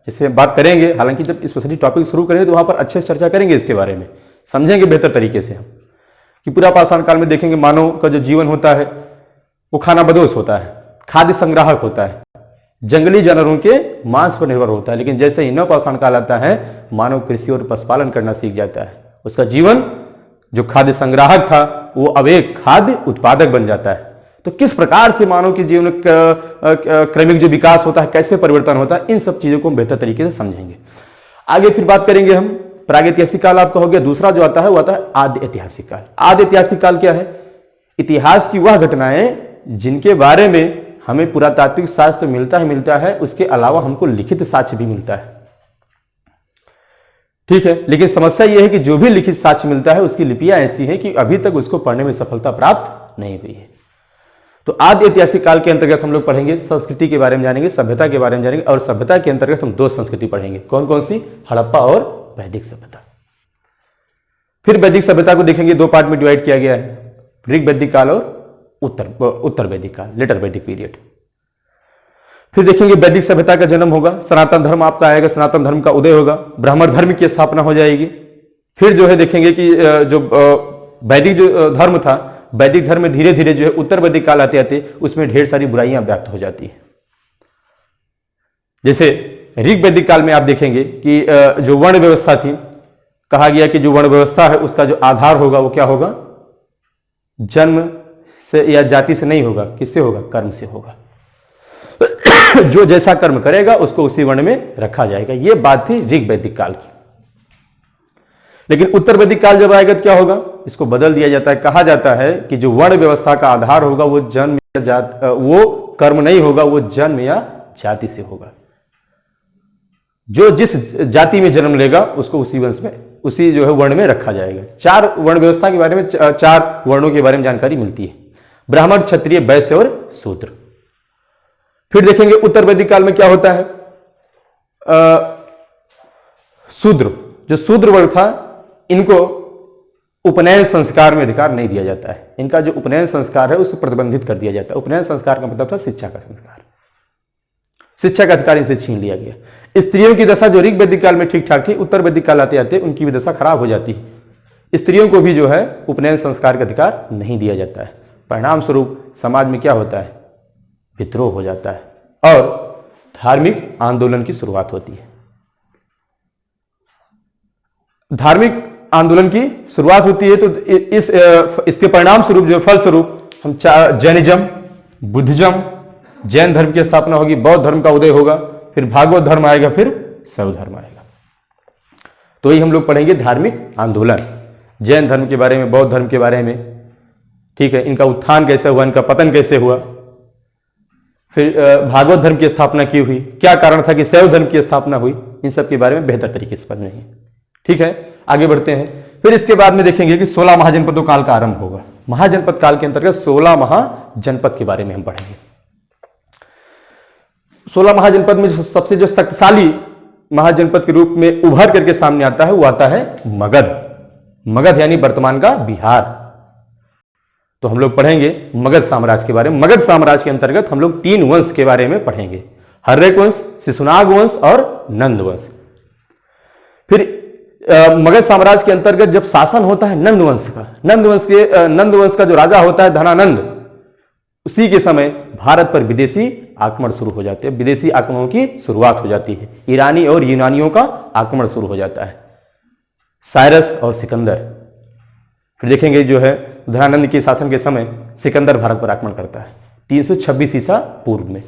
इससे बात करेंगे। हालांकि जब स्पेशली टॉपिक शुरू करेंगे तो वहां पर अच्छे से चर्चा करेंगे, इसके बारे में समझेंगे बेहतर तरीके से हम कि पूरा पाषाण काल में देखेंगे मानव का जो जीवन होता है वो खाना बदोश होता है, खाद्य संग्राहक होता है, जंगली जानवरों के मांस पर निर्भर होता है। लेकिन जैसे ही नवपाषाण काल आता है मानव कृषि और पशुपालन करना सीख जाता है। उसका जीवन जो खाद्य संग्राहक था वो अब एक खाद्य उत्पादक बन जाता है। तो किस प्रकार से मानव के जीवन क्रमिक जो विकास होता है, कैसे परिवर्तन होता है, इन सब चीजों को हम बेहतर तरीके से समझेंगे। आगे फिर बात करेंगे हम। प्रागैतिहासिक काल आपका हो गया। दूसरा जो आता है वो आता है आदि ऐतिहासिक काल। आदि ऐतिहासिक काल क्या है? इतिहास की वह घटनाएं जिनके बारे में हमें पुरातात्विक साक्ष्य मिलता है, उसके अलावा हमको लिखित साक्ष्य भी मिलता है। ठीक है। लेकिन समस्या यह है कि जो भी लिखित साक्ष्य मिलता है उसकी लिपियां ऐसी हैं कि अभी तक उसको पढ़ने में सफलता प्राप्त नहीं हुई है। तो आदि ऐतिहासिक काल के अंतर्गत हम लोग पढ़ेंगे, संस्कृति के बारे में जानेंगे, सभ्यता के बारे में जानेंगे। और सभ्यता के अंतर्गत हम दो संस्कृति पढ़ेंगे। कौन कौन सी? हड़प्पा और वैदिक सभ्यता। फिर वैदिक सभ्यता को देखेंगे, दो पार्ट में डिवाइड किया गया है, ऋग वैदिक काल और उत्तर वैदिक काल, लेटर वैदिक पीरियड। फिर देखेंगे वैदिक सभ्यता का जन्म होगा, सनातन धर्म आपका आएगा, सनातन धर्म का उदय होगा, ब्राह्मण धर्म की स्थापना हो जाएगी। फिर जो है देखेंगे कि जो वैदिक जो धर्म था, वैदिक धर्म में धीरे धीरे जो है उत्तर वैदिक काल आते आते उसमें ढेर सारी बुराइयां व्याप्त हो जाती है। जैसे ऋग वैदिक काल में आप देखेंगे कि जो वर्ण व्यवस्था थी, कहा गया कि जो वर्ण व्यवस्था है उसका जो आधार होगा वो क्या होगा? जन्म से या जाति से नहीं होगा, किससे होगा? कर्म से होगा। जो जैसा कर्म करेगा उसको उसी वर्ण में रखा जाएगा। ये बात थी ऋग वैदिक काल की। लेकिन उत्तर वैदिक काल जब आएगा तो क्या होगा? इसको बदल दिया जाता है। कहा जाता है कि जो वर्ण व्यवस्था का आधार होगा वो जन्म या जाति, वो कर्म नहीं होगा, वो जन्म या जाति से होगा। जो जिस जाति में जन्म लेगा उसको उसी वंश में, उसी जो है वर्ण में रखा जाएगा। चार वर्ण व्यवस्था के बारे में, चार वर्णों के बारे में जानकारी मिलती है, ब्राह्मण, क्षत्रिय, वैश्य और शूद्र। फिर देखेंगे उत्तर वैदिक काल में क्या होता है? शूद्र, जो शूद्र वर्ग था इनको उपनयन संस्कार में अधिकार नहीं दिया जाता है। इनका जो उपनयन संस्कार है उसे प्रतिबंधित कर दिया जाता है। उपनयन संस्कार का मतलब था शिक्षा का संस्कार। शिक्षा का अधिकार इनसे छीन लिया गया। स्त्रियों की दशा जो ऋग वैदिक काल में ठीक ठाक थी, उत्तर वैदिक काल आते आते उनकी भी दशा खराब हो जाती है। स्त्रियों को भी जो है उपनयन संस्कार का अधिकार नहीं दिया जाता है। परिणाम स्वरूप समाज में क्या होता है? विद्रोह हो जाता है और धार्मिक आंदोलन की शुरुआत होती है। धार्मिक आंदोलन की शुरुआत होती है तो इसके परिणाम स्वरूप जो फल स्वरूप हम जैनिज्म, बुद्धिज्म, जैन धर्म की स्थापना होगी, बौद्ध धर्म का उदय होगा, फिर भागवत धर्म आएगा, फिर शैव धर्म आएगा। तो ये हम लोग पढ़ेंगे धार्मिक आंदोलन, जैन धर्म के बारे में, बौद्ध धर्म के बारे में। ठीक है। इनका उत्थान कैसे हुआ, इनका पतन कैसे हुआ, फिर भागवत धर्म की स्थापना की हुई, क्या कारण था कि शैव धर्म की स्थापना हुई, इन सब के बारे में बेहतर तरीके से समझेंगे। ठीक है। आगे बढ़ते हैं। फिर इसके बाद में देखेंगे कि 16 महाजनपदों काल का आरंभ होगा। महाजनपद काल के अंतर्गत 16 महाजनपद के बारे में हम पढ़ेंगे। 16 महाजनपद में सबसे जो शक्तिशाली महाजनपद के रूप में उभर करके सामने आता है वो आता है मगध। मगध यानी वर्तमान का बिहार। तो हम लोग पढ़ेंगे मगध साम्राज्य के बारे में। मगध साम्राज्य के अंतर्गत हम लोग 3 वंश के बारे में पढ़ेंगे, हर्यक वंश, शिशुनाग वंश और नंद वंश। फिर मगध साम्राज्य के अंतर्गत जब शासन होता है नंद वंश का, नंद वंश का जो राजा होता है धनानंद, उसी के समय भारत पर विदेशी आक्रमण शुरू हो जाते हैं। विदेशी आक्रमणों की शुरुआत हो जाती है। ईरानी और यूनानियों का आक्रमण शुरू हो जाता है, साइरस और सिकंदर। फिर देखेंगे जो है धनानंद के शासन के समय सिकंदर भारत पर आक्रमण करता है 326 ईसा पूर्व में।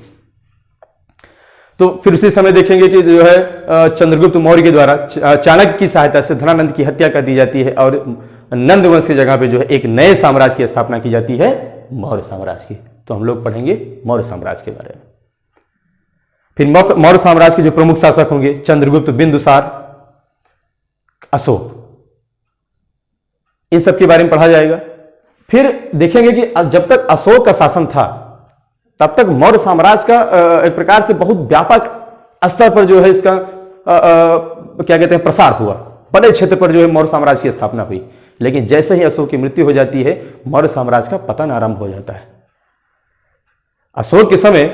तो फिर उसी समय देखेंगे कि जो है चंद्रगुप्त मौर्य के द्वारा चाणक्य की सहायता से धनानंद की हत्या कर दी जाती है और नंद वंश की जगह पे जो है एक नए साम्राज्य की स्थापना की जाती है, मौर्य साम्राज्य की। तो हम लोग पढ़ेंगे मौर्य साम्राज्य के बारे में। फिर मौर्य साम्राज्य के जो प्रमुख शासक होंगे चंद्रगुप्त, बिंदुसार, अशोक, इन सब के बारे में पढ़ा जाएगा। फिर देखेंगे कि जब तक अशोक का शासन था तब तक मौर्य साम्राज्य का एक प्रकार से बहुत व्यापक स्तर पर जो है इसका क्या कहते हैं प्रसार हुआ, बड़े क्षेत्र पर जो है मौर्य साम्राज्य की स्थापना हुई। लेकिन जैसे ही अशोक की मृत्यु हो जाती है मौर्य साम्राज्य का पतन आरंभ हो जाता है। अशोक के समय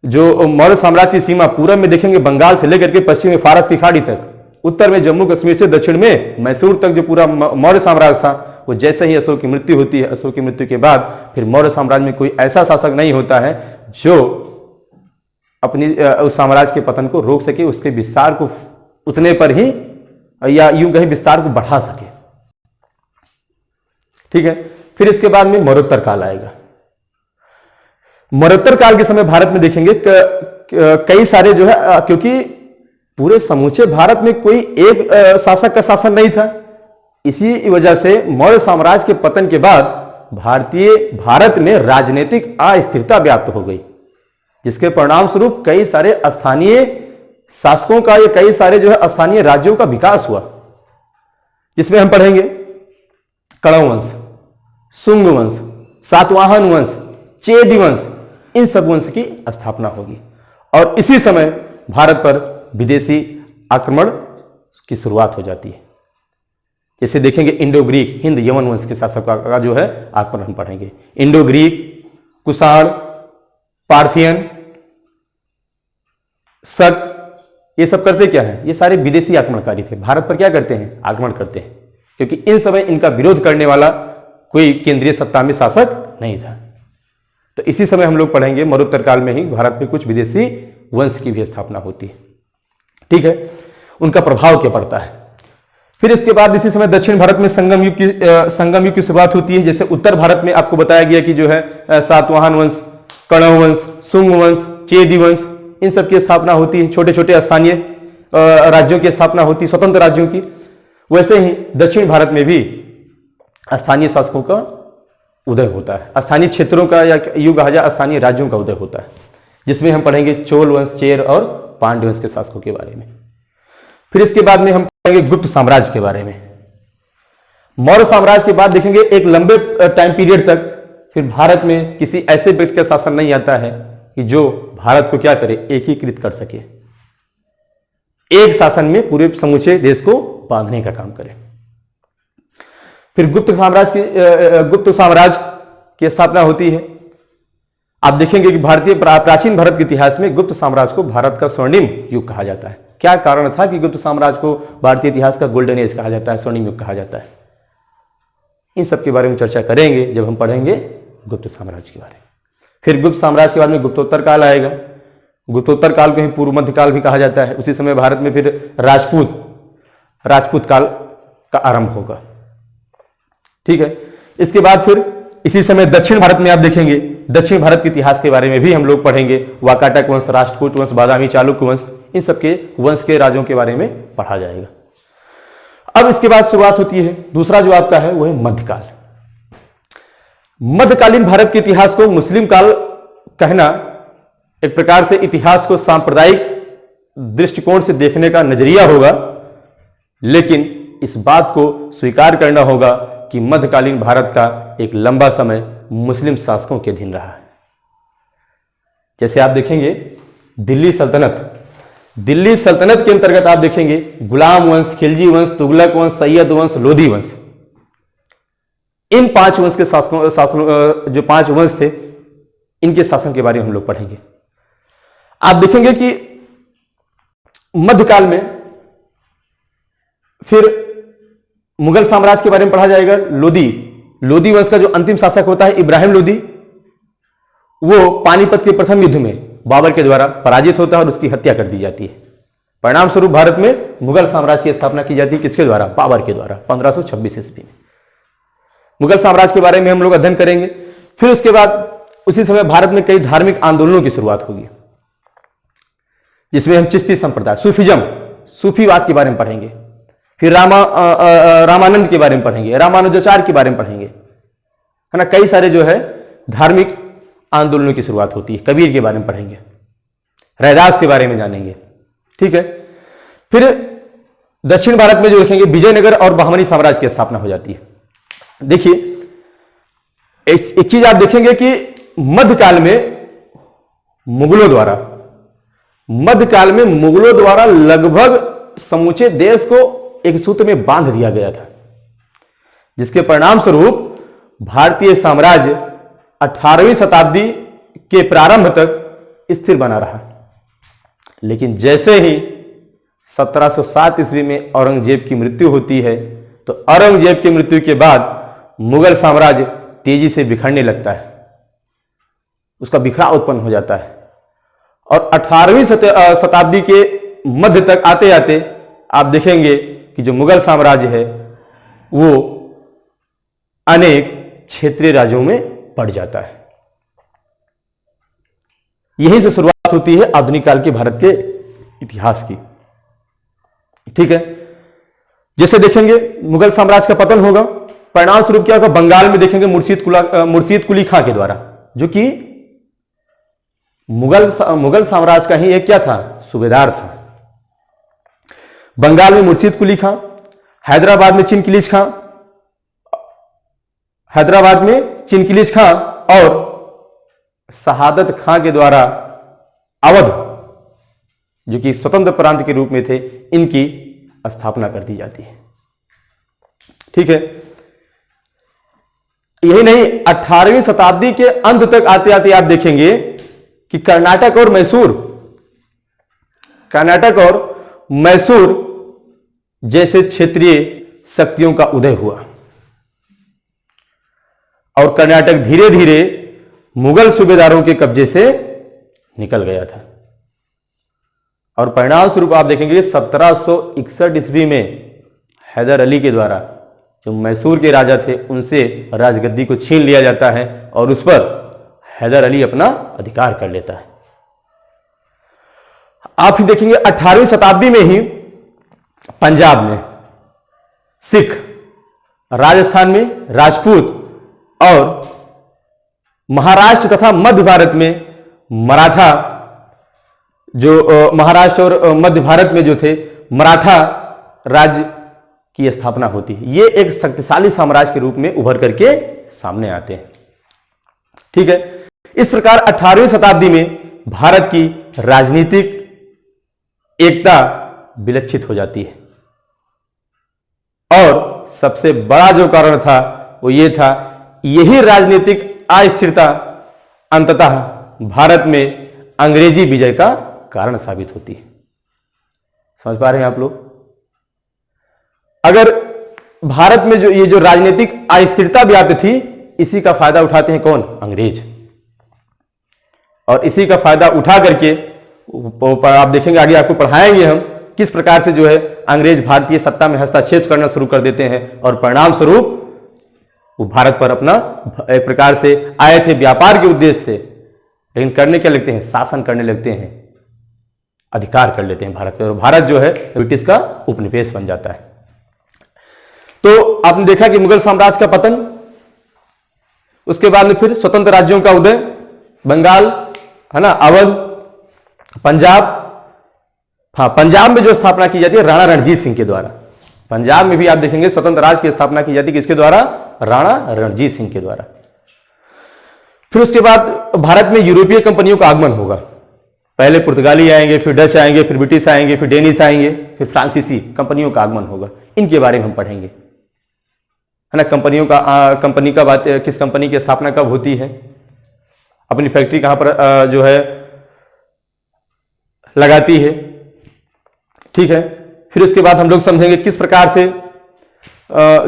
जो मौर्य साम्राज्य की सीमा पूरब में देखेंगे बंगाल से लेकर के पश्चिम में फारस की खाड़ी तक, उत्तर में जम्मू कश्मीर से दक्षिण में मैसूर तक जो पूरा मौर्य साम्राज्य था, वो जैसे ही अशोक की मृत्यु होती है, अशोक की मृत्यु के बाद फिर मौर्य साम्राज्य में कोई ऐसा शासक नहीं होता है जो अपनी उस साम्राज्य के पतन को रोक सके, उसके विस्तार को उतने पर ही या यूं कहीं विस्तार को बढ़ा सके। ठीक है। फिर इसके बाद में मरणोत्तर काल आएगा। मरणोत्तर काल के समय भारत में देखेंगे कई सारे जो है, क्योंकि पूरे समूचे भारत में कोई एक शासक का शासन नहीं था, इसी वजह से मौर्य साम्राज्य के पतन के बाद भारत में राजनीतिक अस्थिरता व्याप्त हो गई, जिसके परिणाम स्वरूप कई सारे स्थानीय शासकों का या कई सारे जो है स्थानीय राज्यों का विकास हुआ, जिसमें हम पढ़ेंगे कणव वंश, शुंग वंश, सातवाहन वंश, चेदी वंश, इन सब वंश की स्थापना होगी। और इसी समय भारत पर विदेशी आक्रमण की शुरुआत हो जाती है। जैसे देखेंगे इंडो ग्रीक, हिंद यमन वंश के शासकों का जो है आक्रमण हम पढ़ेंगे। इंडो ग्रीक, कुषाण, पार्थियन, शक, ये सब करते क्या है, ये सारे विदेशी आक्रमणकारी थे। भारत पर क्या करते हैं, आक्रमण करते हैं, क्योंकि इन समय इनका विरोध करने वाला कोई केंद्रीय सत्ता में शासक नहीं था। तो इसी समय हम लोग पढ़ेंगे मरणोत्तर काल में ही भारत में कुछ विदेशी वंश की भी स्थापना होती है। ठीक है, उनका प्रभाव क्या पड़ता है। फिर इसके बाद इसी समय दक्षिण भारत में संगम युग की शुरुआत होती है। जैसे उत्तर भारत में आपको बताया गया कि जो है सातवाहन वंश, कणव वंश, शुंग वंश, चेदी वंश, इन सब की स्थापना होती है। छोटे छोटे स्थानीय राज्यों की स्थापना होती है, स्वतंत्र राज्यों की। वैसे ही दक्षिण भारत में भी स्थानीय शासकों का उदय होता है, स्थानीय क्षेत्रों का या यूं कहा जाए स्थानीय राज्यों का उदय होता है, जिसमें हम पढ़ेंगे चोल वंश, चेर और पांड्य वंश के शासकों के बारे में। फिर इसके बाद में हम पढ़ेंगे गुप्त साम्राज्य के बारे में। मौर्य साम्राज्य के बाद देखेंगे एक लंबे टाइम पीरियड तक फिर भारत में किसी ऐसे व्यक्ति का शासन नहीं आता है कि जो भारत को क्या करे, एकीकृत कर सके, एक शासन में पूरे समूचे देश को बांधने का काम करे। फिर गुप्त साम्राज्य की स्थापना होती है। आप देखेंगे कि प्राचीन भारत के इतिहास में गुप्त साम्राज्य को भारत का स्वर्णिम युग कहा जाता है। क्या कारण था कि गुप्त साम्राज्य को भारतीय इतिहास का गोल्डन एज कहा जाता है, स्वर्णिम युग कहा जाता है। इन सब के बारे में चर्चा करेंगे जब हम पढ़ेंगे गुप्त साम्राज्य के बारे में। फिर गुप्त साम्राज्य के बाद में गुप्तोत्तर काल आएगा। गुप्तोत्तर काल को ही पूर्व मध्य काल भी कहा जाता है। उसी समय भारत में फिर राजपूत काल का आरंभ होगा। ठीक है, इसके बाद फिर इसी समय दक्षिण भारत में आप देखेंगे, दक्षिण भारत के इतिहास के बारे में भी हम लोग पढ़ेंगे। वाकाटक वंश, राष्ट्रकूट वंश, बादामी, चालुक्य वंश, इन सबके वंश के राजों के बारे में पढ़ा जाएगा। अब इसके बाद शुरुआत होती है दूसरा जो आपका है वो है मध्यकाल। मध्यकालीन भारत के इतिहास को मुस्लिम काल कहना एक प्रकार से इतिहास को सांप्रदायिक दृष्टिकोण से देखने का नजरिया होगा, लेकिन इस बात को स्वीकार करना होगा कि मध्यकालीन भारत का एक लंबा समय मुस्लिम शासकों के अधीन रहा है। जैसे आप देखेंगे दिल्ली सल्तनत के अंतर्गत आप देखेंगे गुलाम वंश, खिलजी वंश, तुगलक वंश, सैयद वंश, लोधी वंश, इन 5 वंश के जो 5 वंश थे, इनके शासन के बारे में हम लोग पढ़ेंगे। आप देखेंगे कि मध्यकाल में फिर मुगल साम्राज्य के बारे में पढ़ा जाएगा। लोधी वंश का जो अंतिम शासक होता है इब्राहिम लोधी, वो पानीपत के प्रथम युद्ध में बाबर के द्वारा पराजित होता है और उसकी हत्या कर दी जाती है। परिणाम स्वरूप भारत में मुगल साम्राज्य की स्थापना की जाती है। किसके द्वारा? बाबर के द्वारा, 1526 ईस्वी में। मुगल साम्राज्य के बारे में हम लोग अध्ययन करेंगे। फिर उसके बाद उसी समय भारत में कई धार्मिक आंदोलनों की शुरुआत होगी, जिसमें हम चिश्ती संप्रदाय, सूफीवाद के बारे में पढ़ेंगे। फिर रामानंद के बारे में पढ़ेंगे, रामानुजाचार्य के बारे में पढ़ेंगे, है ना। कई सारे जो है धार्मिक आंदोलनों की शुरुआत होती है। कबीर के बारे में पढ़ेंगे। रैदास के बारे में जानेंगे। ठीक है, फिर दक्षिण भारत में जो देखेंगे विजयनगर और बहमनी साम्राज्य की स्थापना हो जाती है। देखिए एक चीज आप देखेंगे कि मध्यकाल में मुगलों द्वारा लगभग समूचे देश को एक सूत्र में बांध दिया गया था, जिसके परिणाम स्वरूप भारतीय साम्राज्य 18वीं शताब्दी के प्रारंभ तक स्थिर बना रहा। लेकिन जैसे ही 1707 ईस्वी में औरंगजेब की मृत्यु होती है, तो औरंगजेब की मृत्यु के बाद मुगल साम्राज्य तेजी से बिखरने लगता है, उसका बिखराव उत्पन्न हो जाता है। और 18वीं शताब्दी के मध्य तक आते आते आप देखेंगे कि जो मुगल साम्राज्य है वो अनेक क्षेत्रीय राज्यों में बढ़ जाता है। यहीं से शुरुआत होती है आधुनिक काल के भारत के इतिहास की। ठीक है, जैसे देखेंगे मुगल साम्राज्य का पतन होगा, परिणाम स्वरूप क्या होगा, बंगाल में देखेंगे मुर्शीद कुली खां के द्वारा, जो कि मुगल साम्राज्य का ही एक क्या था, सूबेदार था। बंगाल में मुर्शीद कुली खां, हैदराबाद में चिनकिलीज खां और शहादत खां के द्वारा अवध, जो कि स्वतंत्र प्रांत के रूप में थे, इनकी स्थापना कर दी जाती है। ठीक है, यही नहीं, 18वीं शताब्दी के अंत तक आते आते आप देखेंगे कि कर्नाटक और मैसूर जैसे क्षेत्रीय शक्तियों का उदय हुआ और कर्नाटक धीरे धीरे मुगल सूबेदारों के कब्जे से निकल गया था। और परिणाम स्वरूप आप देखेंगे 1761 ईस्वी में हैदर अली के द्वारा, जो मैसूर के राजा थे, उनसे राजगद्दी को छीन लिया जाता है और उस पर हैदर अली अपना अधिकार कर लेता है। आप ही देखेंगे 18वीं शताब्दी में ही पंजाब में सिख, राजस्थान में राजपूत और महाराष्ट्र तथा मध्य भारत में मराठा, जो महाराष्ट्र और मध्य भारत में जो थे मराठा राज्य की स्थापना होती है। ये एक शक्तिशाली साम्राज्य के रूप में उभर करके सामने आते हैं। ठीक है, इस प्रकार 18वीं शताब्दी में भारत की राजनीतिक एकता विलक्षित हो जाती है। और सबसे बड़ा जो कारण था वो ये था, यही राजनीतिक अस्थिरता अंततः भारत में अंग्रेजी विजय का कारण साबित होती है। समझ पा रहे हैं आप लोग? अगर भारत में जो राजनीतिक अस्थिरता व्याप्त थी, इसी का फायदा उठाते हैं कौन? अंग्रेज। और इसी का फायदा उठा करके आप देखेंगे, आगे आपको पढ़ाएंगे हम किस प्रकार से जो है अंग्रेज भारतीय सत्ता में हस्तक्षेप करना शुरू कर देते हैं और परिणाम स्वरूप वो भारत पर अपना एक प्रकार से आए थे व्यापार के उद्देश्य से, लेकिन करने क्या लगते हैं? शासन करने लगते हैं, अधिकार कर लेते हैं भारत पर, और भारत जो है ब्रिटिश का उपनिवेश बन जाता है। तो आपने देखा कि मुगल साम्राज्य का पतन, उसके बाद में फिर स्वतंत्र राज्यों का उदय, बंगाल है ना, अवध, पंजाब। हाँ, पंजाब में जो स्थापना की जाती है राणा रणजीत सिंह के द्वारा। पंजाब में भी आप देखेंगे स्वतंत्र राज्य की स्थापना की जाती है, किसके द्वारा? राणा रणजीत सिंह के द्वारा। फिर उसके बाद भारत में यूरोपीय कंपनियों का आगमन होगा। पहले पुर्तगाली आएंगे, फिर डच आएंगे, फिर ब्रिटिश आएंगे, फिर डेनिश आएंगे, फिर फ्रांसीसी कंपनियों का आगमन होगा। इनके बारे में हम पढ़ेंगे, है ना। कंपनी का बात, किस कंपनी की स्थापना कब होती है, अपनी फैक्ट्री कहां पर जो है लगाती है। ठीक है, फिर उसके बाद हम लोग समझेंगे किस प्रकार से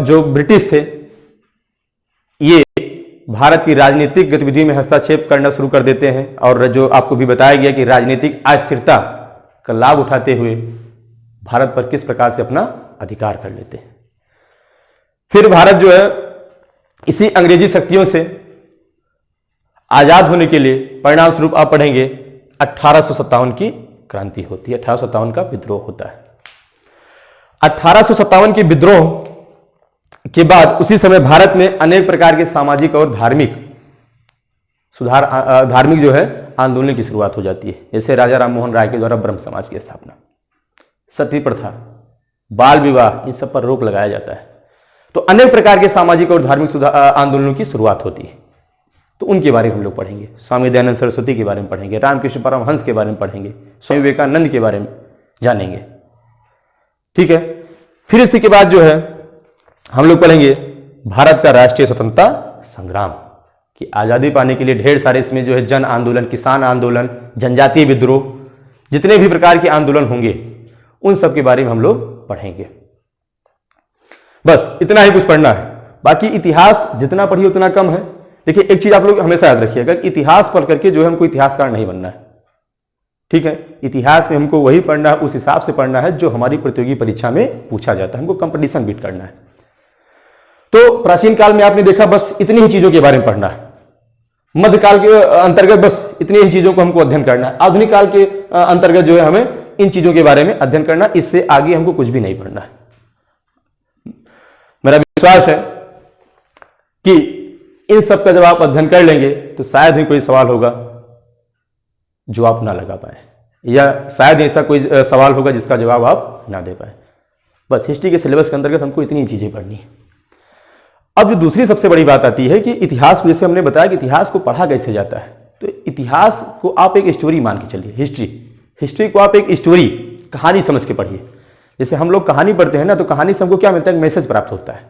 जो ब्रिटिश थे ये भारत की राजनीतिक गतिविधि में हस्तक्षेप करना शुरू कर देते हैं, और जो आपको भी बताया गया कि राजनीतिक अस्थिरता का लाभ उठाते हुए भारत पर किस प्रकार से अपना अधिकार कर लेते हैं। फिर भारत जो है इसी अंग्रेजी शक्तियों से आजाद होने के लिए परिणाम स्वरूप आप पढ़ेंगे 1857 की क्रांति होती है, 1857 का विद्रोह होता है। 1857 के विद्रोह के बाद उसी समय भारत में अनेक प्रकार के सामाजिक और धार्मिक सुधार, धार्मिक जो है आंदोलन की शुरुआत हो जाती है। जैसे राजा राम मोहन राय के द्वारा ब्रह्म समाज की स्थापना, सती प्रथा, बाल विवाह, इन सब पर रोक लगाया जाता है। तो अनेक प्रकार के सामाजिक और धार्मिक आंदोलनों की शुरुआत होती है। तो उनके बारे में हम लोग पढ़ेंगे। स्वामी दयानंद सरस्वती के बारे में पढ़ेंगे, रामकृष्ण परमहंस के बारे में पढ़ेंगे, स्वामी विवेकानंद के बारे में जानेंगे। ठीक है, फिर इसी के बाद जो है हम लोग पढ़ेंगे भारत का राष्ट्रीय स्वतंत्रता संग्राम की आजादी पाने के लिए ढेर सारे इसमें जो है जन आंदोलन, किसान आंदोलन, जनजातीय विद्रोह, जितने भी प्रकार के आंदोलन होंगे उन सब के बारे में हम लोग पढ़ेंगे। बस इतना ही कुछ पढ़ना है। बाकी इतिहास जितना पढ़िए उतना कम है। देखिए एक चीज आप लोग हमेशा याद रखिएगा कि इतिहास पढ़ करके जो है हमको इतिहासकार नहीं बनना है। ठीक है, इतिहास में हमको वही पढ़ना है, उस हिसाब से पढ़ना है जो हमारी प्रतियोगी परीक्षा में पूछा जाता है। हमको कंपटीशन बीट करना है। तो प्राचीन काल में आपने देखा बस इतनी ही चीजों के बारे में पढ़ना है। मध्यकाल के अंतर्गत बस इतनी ही चीजों को हमको अध्ययन करना है। आधुनिक काल के अंतर्गत जो है हमें इन चीजों के बारे में अध्ययन करना, इससे आगे हमको कुछ भी नहीं पढ़ना है। मेरा विश्वास है कि इन सब का जब आप अध्ययन कर लेंगे तो शायद ही कोई सवाल होगा जो आप ना लगा पाए, या शायद ऐसा कोई सवाल होगा जिसका जवाब आप ना दे पाए। बस हिस्ट्री के सिलेबस के अंतर्गत हमको इतनी चीजें पढ़नी है। अब जो दूसरी सबसे बड़ी बात आती है कि इतिहास, जैसे हमने बताया कि इतिहास को पढ़ा कैसे जाता है, तो इतिहास को आप एक स्टोरी मान के चलिए। हिस्ट्री को आप एक स्टोरी, कहानी समझ के पढ़िए। जैसे हम लोग कहानी पढ़ते हैं ना, तो कहानी से हमको क्या मिलता है, मैसेज प्राप्त होता है।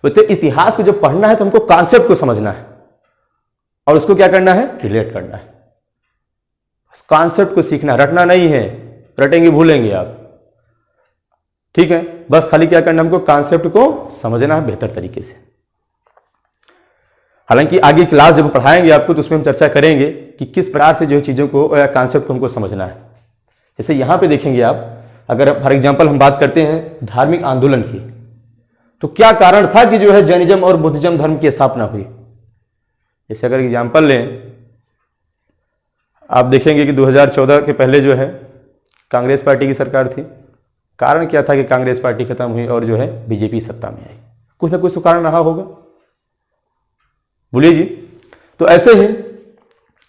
तो इतिहास को जब पढ़ना है तो हमको कॉन्सेप्ट को समझना है और उसको क्या करना है, रिलेट करना है। कॉन्सेप्ट को सीखना, रटना नहीं है, रटेंगे भूलेंगे आप। ठीक है, बस खाली क्या करना है, हमको कॉन्सेप्ट को समझना है बेहतर तरीके से। हालांकि आगे क्लास जब पढ़ाएंगे आपको तो उसमें हम चर्चा करेंगे कि किस प्रकार से जो है चीजों को, कॉन्सेप्ट को हमको समझना है। जैसे यहां पे देखेंगे आप, अगर फॉर एग्जांपल हम बात करते हैं धार्मिक आंदोलन की, तो क्या कारण था कि जो है जैनिज्म और बुद्धिज्म धर्म की स्थापना हुई। जैसे अगर एग्जांपल लें, आप देखेंगे कि 2014 के पहले जो है कांग्रेस पार्टी की सरकार थी। कारण क्या था कि कांग्रेस पार्टी खत्म हुई और जो है बीजेपी सत्ता में आई। कुछ ना कुछ तो कारण रहा होगा, बोलिए जी। तो ऐसे ही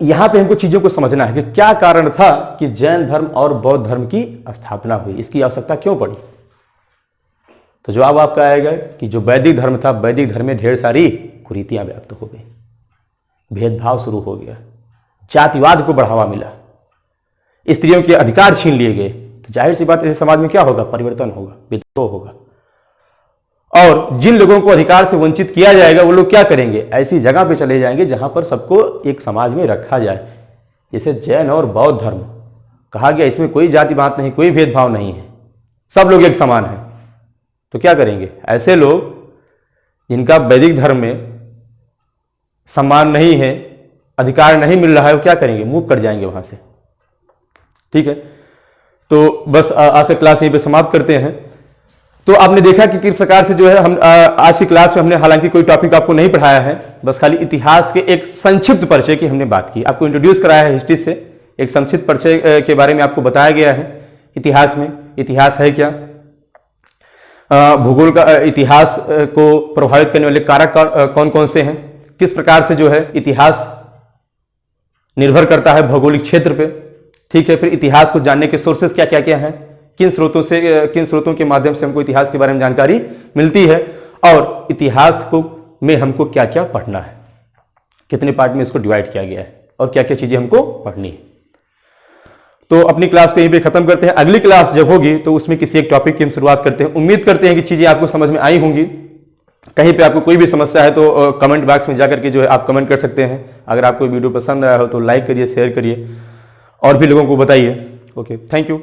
यहां पे हमको चीजों को समझना है कि क्या कारण था कि जैन धर्म और बौद्ध धर्म की स्थापना हुई, इसकी आवश्यकता क्यों पड़ी। तो जवाब आपका आएगा कि जो वैदिक धर्म था, वैदिक धर्म में ढेर सारी कुरीतियां व्याप्त हो गई, भेदभाव शुरू हो गया, जातिवाद को बढ़ावा मिला, स्त्रियों के अधिकार छीन लिए गए। तो जाहिर सी बात है समाज में क्या होगा, परिवर्तन होगा, विद्रोह होगा। और जिन लोगों को अधिकार से वंचित किया जाएगा वो लोग क्या करेंगे, ऐसी जगह पे चले जाएंगे जहां पर सबको एक समाज में रखा जाए। जैसे जैन और बौद्ध धर्म कहा गया, इसमें कोई जाति बात नहीं, कोई भेदभाव नहीं है, सब लोग एक समान हैं। तो क्या करेंगे, ऐसे लोग जिनका वैदिक धर्म में सम्मान नहीं है, अधिकार नहीं मिल रहा है, वो क्या करेंगे, मूव कर जाएंगे वहां से। ठीक है, तो बस आज की क्लास यहीं पे समाप्त करते हैं। तो आपने देखा कि किस प्रकार से जो है हम आज की क्लास में हमने हालांकि कोई टॉपिक आपको नहीं पढ़ाया है, बस खाली इतिहास के एक संक्षिप्त परिचय की हमने बात की, आपको इंट्रोड्यूस कराया है हिस्ट्री से। एक संक्षिप्त परिचय के बारे में आपको बताया गया है इतिहास में, इतिहास है क्या, भूगोल का इतिहास को प्रभावित करने वाले कारक कौन कौन से हैं, किस प्रकार से जो है इतिहास निर्भर करता है भौगोलिक क्षेत्र पे। ठीक है, फिर इतिहास को जानने के सोर्सेस क्या क्या क्या हैं, किन स्रोतों के माध्यम से हमको इतिहास के बारे में जानकारी मिलती है, और इतिहास को में हमको क्या क्या पढ़ना है, कितने पार्ट में इसको डिवाइड किया गया है और क्या क्या चीजें हमको पढ़नी है। तो अपनी क्लास को यहीं पे खत्म करते हैं। अगली क्लास जब होगी तो उसमें किसी एक टॉपिक की हम शुरुआत करते हैं। उम्मीद करते हैं कि चीजें आपको समझ में आई होंगी। कहीं पे आपको कोई भी समस्या है तो कमेंट बॉक्स में जाकर के जो है आप कमेंट कर सकते हैं। अगर आपको वीडियो पसंद आया हो तो लाइक करिए, शेयर करिए और भी लोगों को बताइए। Okay, thank you.